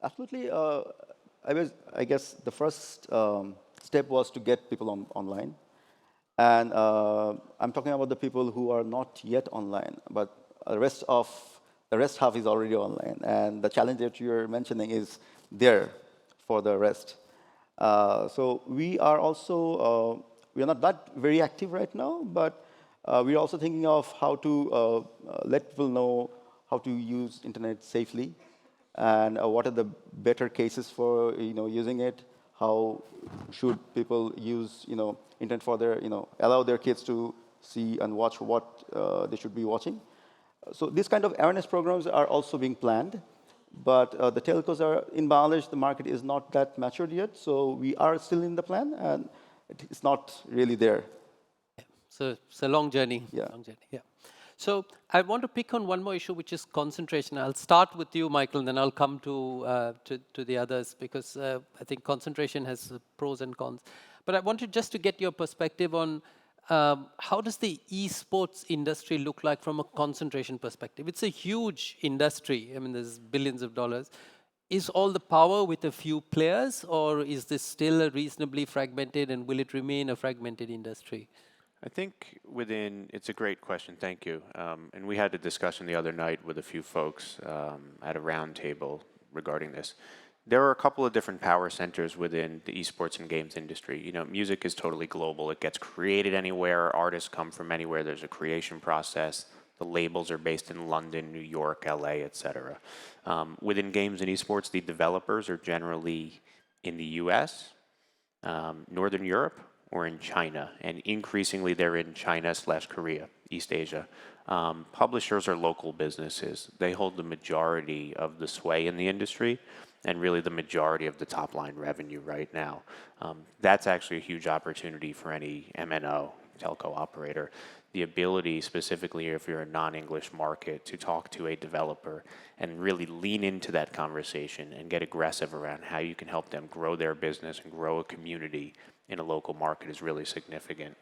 Absolutely. I guess the first step was to get people online. And I'm talking about the people who are not yet online, but the rest half is already online. And the challenge that you're mentioning is there for the rest. So we are also, we are not that very active right now, but we're also thinking of how to let people know how to use internet safely, and what are the better cases for using it. How should people use internet for their allow their kids to see and watch what they should be watching. So these kind of awareness programs are also being planned, but the telcos are in Bangladesh. The market is not that matured yet, so we are still in the plan, and it's not really there. So it's a long journey. Yeah. Long journey. Yeah. So I want to pick on one more issue, which is concentration. I'll start with you, Michael, and then I'll come to the others, because I think concentration has pros and cons. But I wanted just to get your perspective on how does the esports industry look like from a concentration perspective? It's a huge industry. I mean, there's billions of dollars. Is all the power with a few players, or is this still a reasonably fragmented, and will it remain a fragmented industry? I think it's a great question, thank you. And we had a discussion the other night with a few folks at a round table regarding this. There are a couple of different power centers within the esports and games industry. Music is totally global. It gets created anywhere. Artists come from anywhere. There's a creation process. The labels are based in London, New York, LA, etc. Within games and esports, the developers are generally in the US, Northern Europe, or in China, and increasingly they're in China/Korea, East Asia. Publishers are local businesses. They hold the majority of the sway in the industry, and really the majority of the top line revenue right now. That's actually a huge opportunity for any MNO, telco operator. The ability, specifically if you're a non-English market, to talk to a developer and really lean into that conversation and get aggressive around how you can help them grow their business and grow a community in a local market is really significant.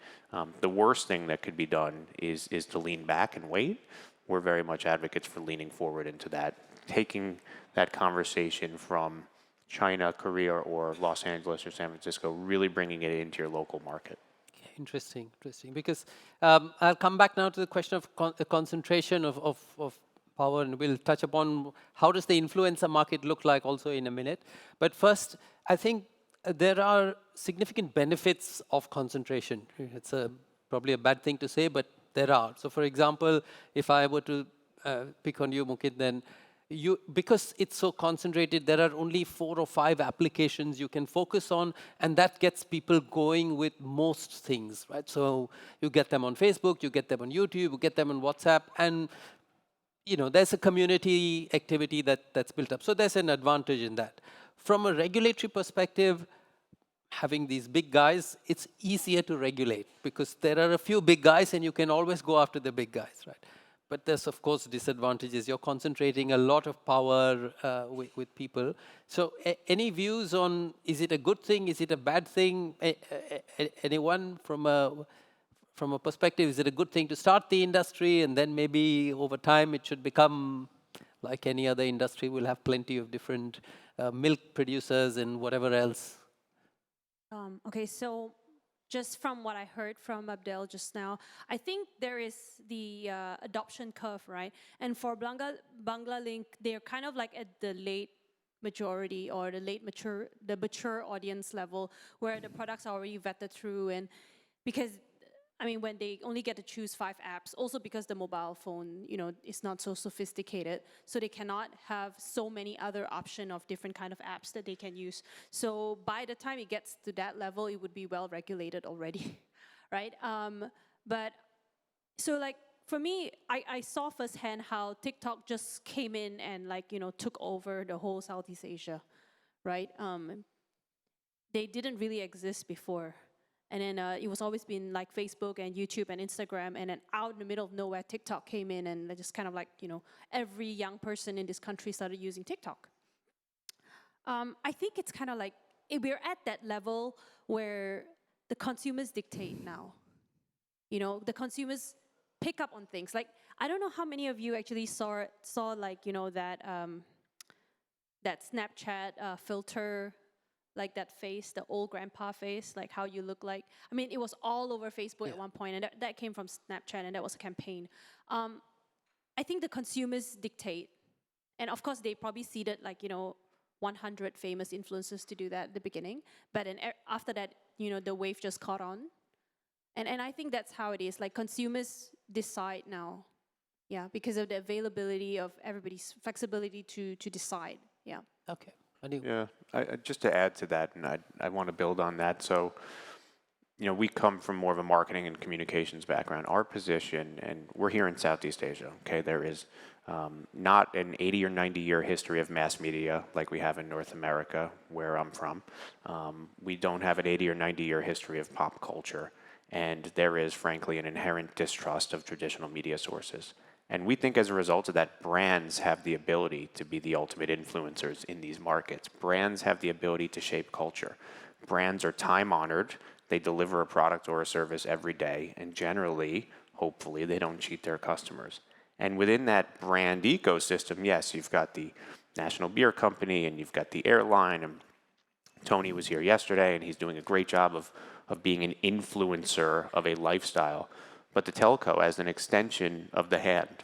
The worst thing that could be done is to lean back and wait. We're very much advocates for leaning forward into that, taking that conversation from China, Korea, or Los Angeles or San Francisco, really bringing it into your local market. Interesting. Because I'll come back now to the question of concentration of power, and we'll touch upon how does the influencer market look like also in a minute. But first, I think there are significant benefits of concentration. It's probably a bad thing to say, but there are. So for example, if I were to pick on you, Mukit, then because it's so concentrated, there are only 4 or 5 applications you can focus on, and that gets people going with most things, right? So you get them on Facebook, you get them on YouTube, you get them on WhatsApp, and there's a community activity that's built up. So there's an advantage in that. From a regulatory perspective, having these big guys, it's easier to regulate because there are a few big guys and you can always go after the big guys, right? But there's, of course, disadvantages. You're concentrating a lot of power with people. So any views on, is it a good thing? Is it a bad thing? Anyone from a perspective, is it a good thing to start the industry and then maybe over time it should become like any other industry? We'll have plenty of different milk producers and whatever else. Okay, so just from what I heard from Abdel just now, I think there is the adoption curve, right? And for Banglalink, they're kind of like at the late majority or the mature audience level where the products are already vetted through, and because I mean, when they only get to choose 5 apps, also because the mobile phone, is not so sophisticated, so they cannot have so many other option of different kind of apps that they can use. So by the time it gets to that level, it would be well regulated already, right? But so like for me, I saw firsthand how TikTok just came in and took over the whole Southeast Asia, right? They didn't really exist before. And then it was always been like Facebook and YouTube and Instagram, and then out in the middle of nowhere, TikTok came in, and just kind of every young person in this country started using TikTok. I think it's kind of like we're at that level where the consumers dictate now. The consumers pick up on things. Like, I don't know how many of you actually saw that Snapchat filter, like that face, the old grandpa face, like how you look like. I mean, it was all over Facebook at one point, and that came from Snapchat, and that was a campaign. I think the consumers dictate. And of course, they probably seeded 100 famous influencers to do that at the beginning. But then after that, the wave just caught on. And I think that's how it is. Like, consumers decide now. Yeah, because of the availability of everybody's flexibility to decide. Yeah. Okay. Anu. Yeah, just to add to that, and I want to build on that. So, we come from more of a marketing and communications background. Our position, and we're here in Southeast Asia, okay? There is not an 80 or 90 year history of mass media like we have in North America, where I'm from. We don't have an 80 or 90 year history of pop culture. And there is, frankly, an inherent distrust of traditional media sources. And we think as a result of that, brands have the ability to be the ultimate influencers in these markets. Brands have the ability to shape culture. Brands are time-honored. They deliver a product or a service every day. And generally, hopefully, they don't cheat their customers. And within that brand ecosystem, yes, you've got the National Beer Company, and you've got the airline. And Tony was here yesterday, and he's doing a great job of being an influencer of a lifestyle. But the telco, as an extension of the hand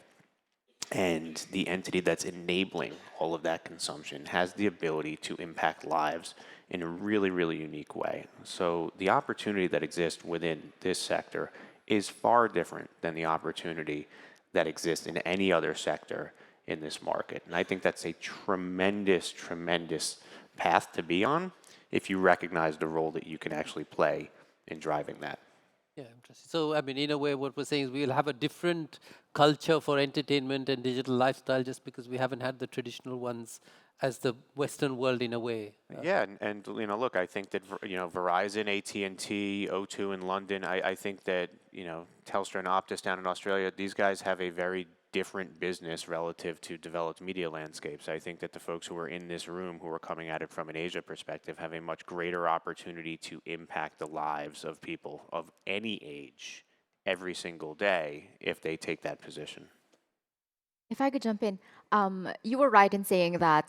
and the entity that's enabling all of that consumption, has the ability to impact lives in a really, really unique way. So the opportunity that exists within this sector is far different than the opportunity that exists in any other sector in this market. And I think that's a tremendous, tremendous path to be on if you recognize the role that you can actually play in driving that. Yeah, interesting. So, I mean, in a way, what we're saying is we'll have a different culture for entertainment and digital lifestyle just because we haven't had the traditional ones as the Western world in a way. Yeah, and look, I think that Verizon, AT&T, O2 in London, I think that Telstra and Optus down in Australia, these guys have a very different business relative to developed media landscapes. I think that the folks who are in this room who are coming at it from an Asia perspective have a much greater opportunity to impact the lives of people of any age every single day if they take that position. If I could jump in, you were right in saying that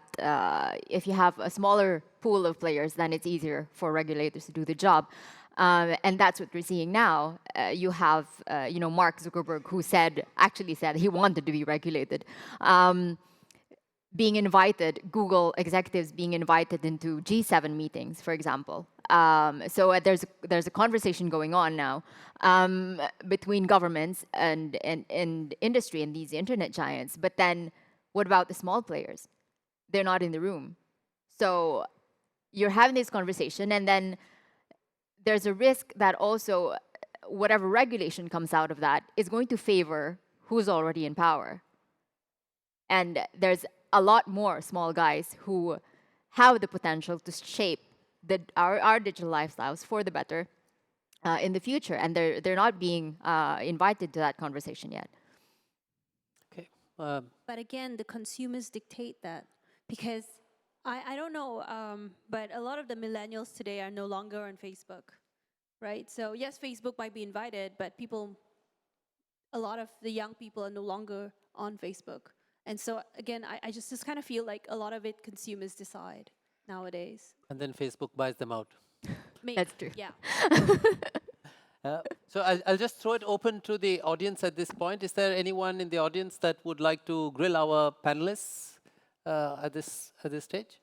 if you have a smaller pool of players, then it's easier for regulators to do the job. And that's what we're seeing now. You have, Mark Zuckerberg, who actually said he wanted to be regulated, being invited, Google executives being invited into G7 meetings, for example. So there's a conversation going on now between governments and industry and these internet giants. But then, what about the small players? They're not in the room. So you're having this conversation, and then there's a risk that also whatever regulation comes out of that is going to favor who's already in power. And there's a lot more small guys who have the potential to shape our digital lifestyles for the better in the future, and they're not being invited to that conversation yet. Okay. But again, the consumers dictate that, because I don't know, but a lot of the millennials today are no longer on Facebook, right? So yes, Facebook might be invited, but a lot of the young people are no longer on Facebook. And so again, I just kind of feel like a lot of it consumers decide nowadays. And then Facebook buys them out. Make. That's true. Yeah. So I'll just throw it open to the audience at this point. Is there anyone in the audience that would like to grill our panelists at this stage?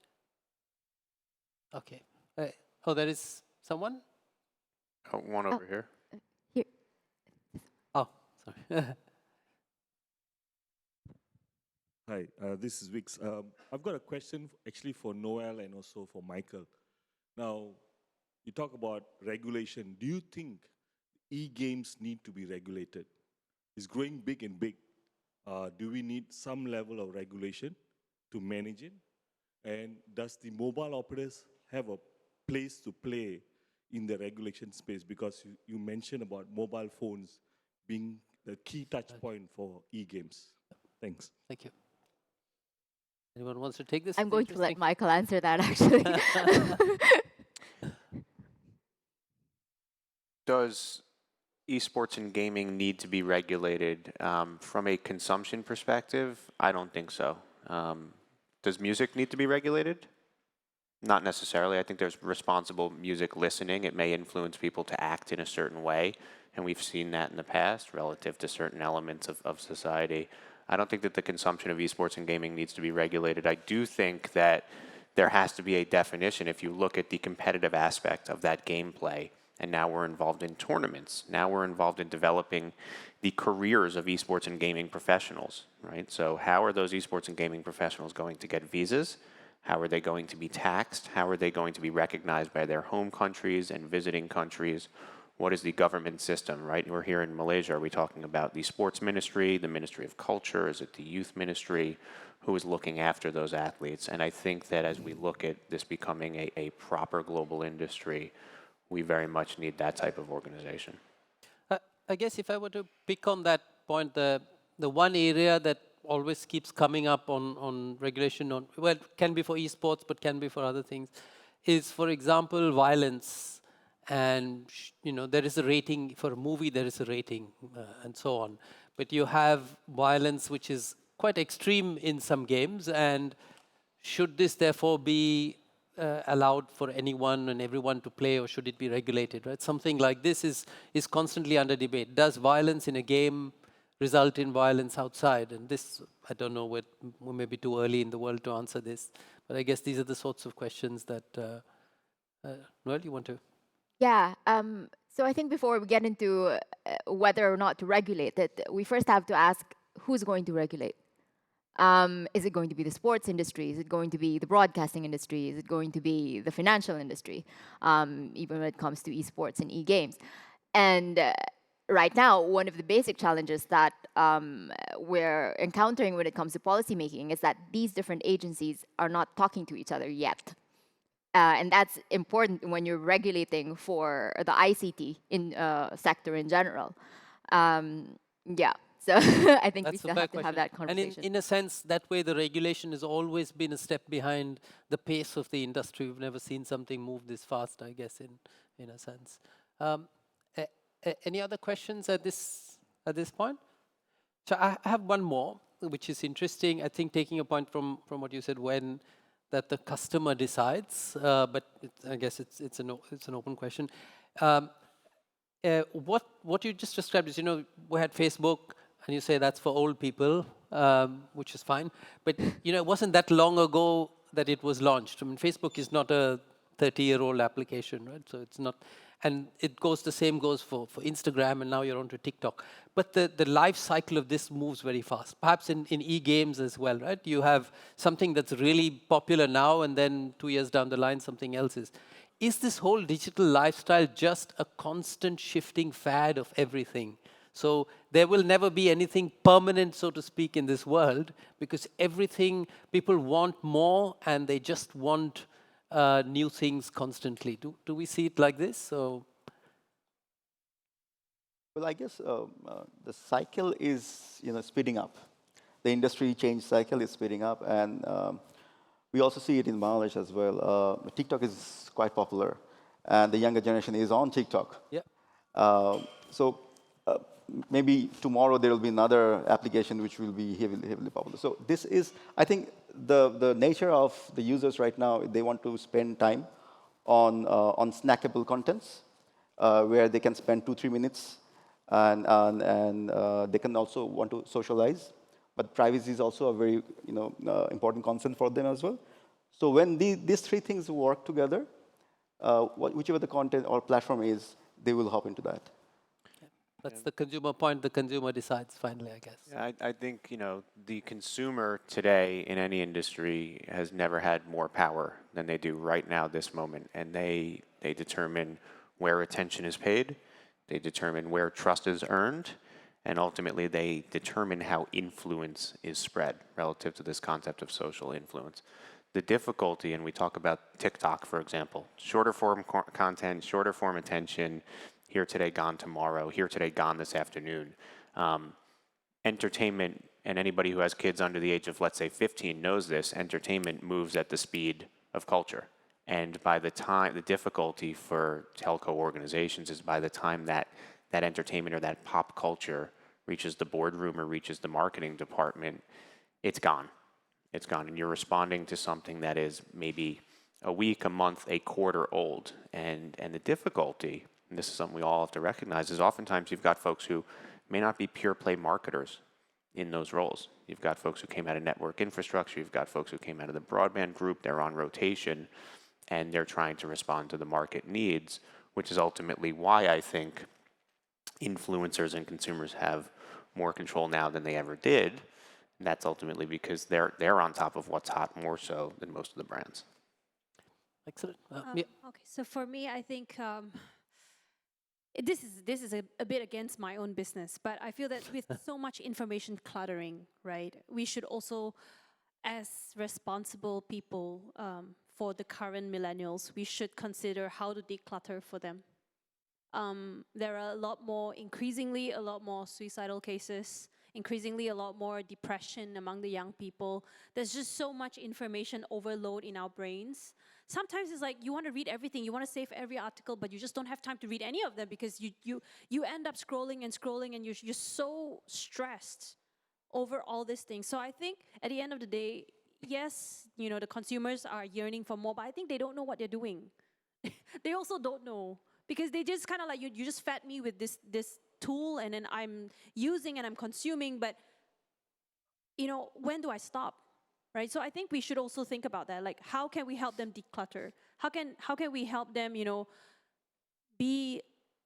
Okay. Oh, there is someone? Oh, one over here. Here. Oh, sorry. Hi, this is Vix. I've got a question actually for Noel and also for Michael. Now, you talk about regulation. Do you think e-games need to be regulated? It's growing big and big. Do we need some level of regulation to manage it? And does the mobile operators have a place to play in the regulation space? Because you mentioned about mobile phones being the key touch point for e-games. Thanks. Thank you. Anyone wants to take this? I'm It's going to let interesting. Michael answer that, actually. Does esports and gaming need to be regulated? From a consumption perspective, I don't think so. Does music need to be regulated? Not necessarily. I think there's responsible music listening. It may influence people to act in a certain way, and we've seen that in the past relative to certain elements of society. I don't think that the consumption of esports and gaming needs to be regulated. I do think that there has to be a definition. If you look at the competitive aspect of that gameplay, and now we're involved in tournaments, now we're involved in developing the careers of esports and gaming professionals, right? So how are those esports and gaming professionals going to get visas? How are they going to be taxed? How are they going to be recognized by their home countries and visiting countries? What is the government system, right? We're here in Malaysia. Are we talking about the sports ministry, the Ministry of Culture? Is it the youth ministry? Who is looking after those athletes? And I think that as we look at this becoming a proper global industry, we very much need that type of organization. I guess if I were to pick on that point, the one area that always keeps coming up on regulation, well, can be for esports, but can be for other things, is, for example, violence. And there is a rating for a movie. There is a rating, and so on. But you have violence, which is quite extreme in some games. And should this therefore be allowed for anyone and everyone to play, or should it be regulated? Right? Something like this is constantly under debate. Does violence in a game result in violence outside? And this, I don't know, we may be too early in the world to answer this. But I guess these are the sorts of questions that Noel, you want to? Yeah. So I think before we get into whether or not to regulate it, we first have to ask who's going to regulate. Is it going to be the sports industry? Is it going to be the broadcasting industry? Is it going to be the financial industry? Even when it comes to esports and e-games. And right now, one of the basic challenges that we're encountering when it comes to policymaking is that these different agencies are not talking to each other yet. And that's important when you're regulating for the ICT sector in general. Yeah, so I think we still have to have that conversation. And in a sense, that way the regulation has always been a step behind the pace of the industry. We've never seen something move this fast, I guess, in a sense. Any other questions at this point? So I have one more, which is interesting. I think taking a point from what you said, when that the customer decides, but I guess it's an open question. What you just described is, we had Facebook, and you say that's for old people, which is fine. But it wasn't that long ago that it was launched. I mean, Facebook is not a 30-year-old application, right? So it's not, and the same goes for Instagram, and now you're onto TikTok. But the life cycle of this moves very fast. Perhaps in e-games as well, right? You have something that's really popular now, and then 2 years down the line, something else is. Is this whole digital lifestyle just a constant shifting fad of everything? So there will never be anything permanent, so to speak, in this world, because everything, people want more, and they just want new things constantly. Do we see it like this? So, well, I guess the cycle is speeding up. The industry change cycle is speeding up, and we also see it in Bangladesh as well. TikTok is quite popular, and the younger generation is on TikTok. Yeah. So maybe tomorrow there will be another application which will be heavily popular. So this is, I think, the nature of the users right now. They want to spend time on snackable contents, where they can spend 2-3 minutes, and they can also want to socialize. But privacy is also a very important concern for them as well. So when these three things work together, whichever the content or platform is, they will hop into that. That's the consumer point. The consumer decides finally, I guess. Yeah, I think the consumer today in any industry has never had more power than they do right now, this moment, and they determine where attention is paid, they determine where trust is earned, and ultimately they determine how influence is spread relative to this concept of social influence. The difficulty, and we talk about TikTok, for example, shorter form content, shorter form attention, here today, gone tomorrow, here today, gone this afternoon. Entertainment, and anybody who has kids under the age of, let's say, 15 knows this, entertainment moves at the speed of culture. And by the time, the difficulty for telco organizations is by the time that entertainment or that pop culture reaches the boardroom or reaches the marketing department, it's gone. It's gone. And you're responding to something that is maybe a week, a month, a quarter old. And the difficulty, and this is something we all have to recognize, is oftentimes you've got folks who may not be pure play marketers in those roles. You've got folks who came out of network infrastructure, you've got folks who came out of the broadband group, they're on rotation, and they're trying to respond to the market needs, which is ultimately why I think influencers and consumers have more control now than they ever did. And that's ultimately because they're on top of what's hot more so than most of the brands. Excellent. Okay, so for me, I think this is a bit against my own business, but I feel that with so much information cluttering, right, we should also, as responsible people for the current millennials, we should consider how to declutter for them. There are increasingly a lot more suicidal cases, increasingly a lot more depression among the young people. There's just so much information overload in our brains. Sometimes it's like you want to read everything, you want to save every article, but you just don't have time to read any of them because you end up scrolling and you're so stressed over all these things. So I think at the end of the day, yes, the consumers are yearning for more, but I think they don't know what they're doing. They also don't know because they just kind of like, you just fed me with this tool and then I'm using and I'm consuming, but when do I stop? Right? So I think we should also think about that. Like, how can we help them declutter? How can we help them, be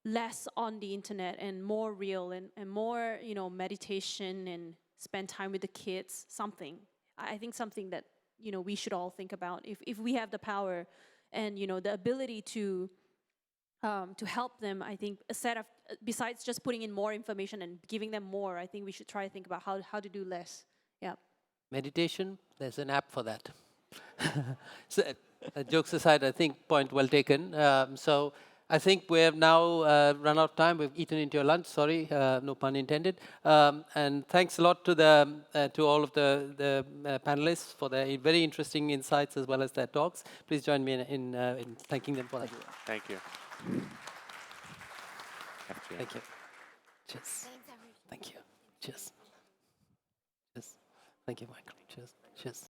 less on the internet and more real and more, meditation and spend time with the kids, something. I think something that, we should all think about. If we have the power and, the ability to help them, I think besides just putting in more information and giving them more, I think we should try to think about how to do less. Yeah. Meditation, there's an app for that. So, jokes aside, I think point well taken. So I think we have now run out of time. We've eaten into your lunch. Sorry, no pun intended. And thanks a lot to all of the panelists for their very interesting insights as well as their talks. Please join me in thanking them for that. Thank you. Thank you. Cheers. Thank you. Cheers. Cheers. Thank you, Michael. Cheers. Cheers.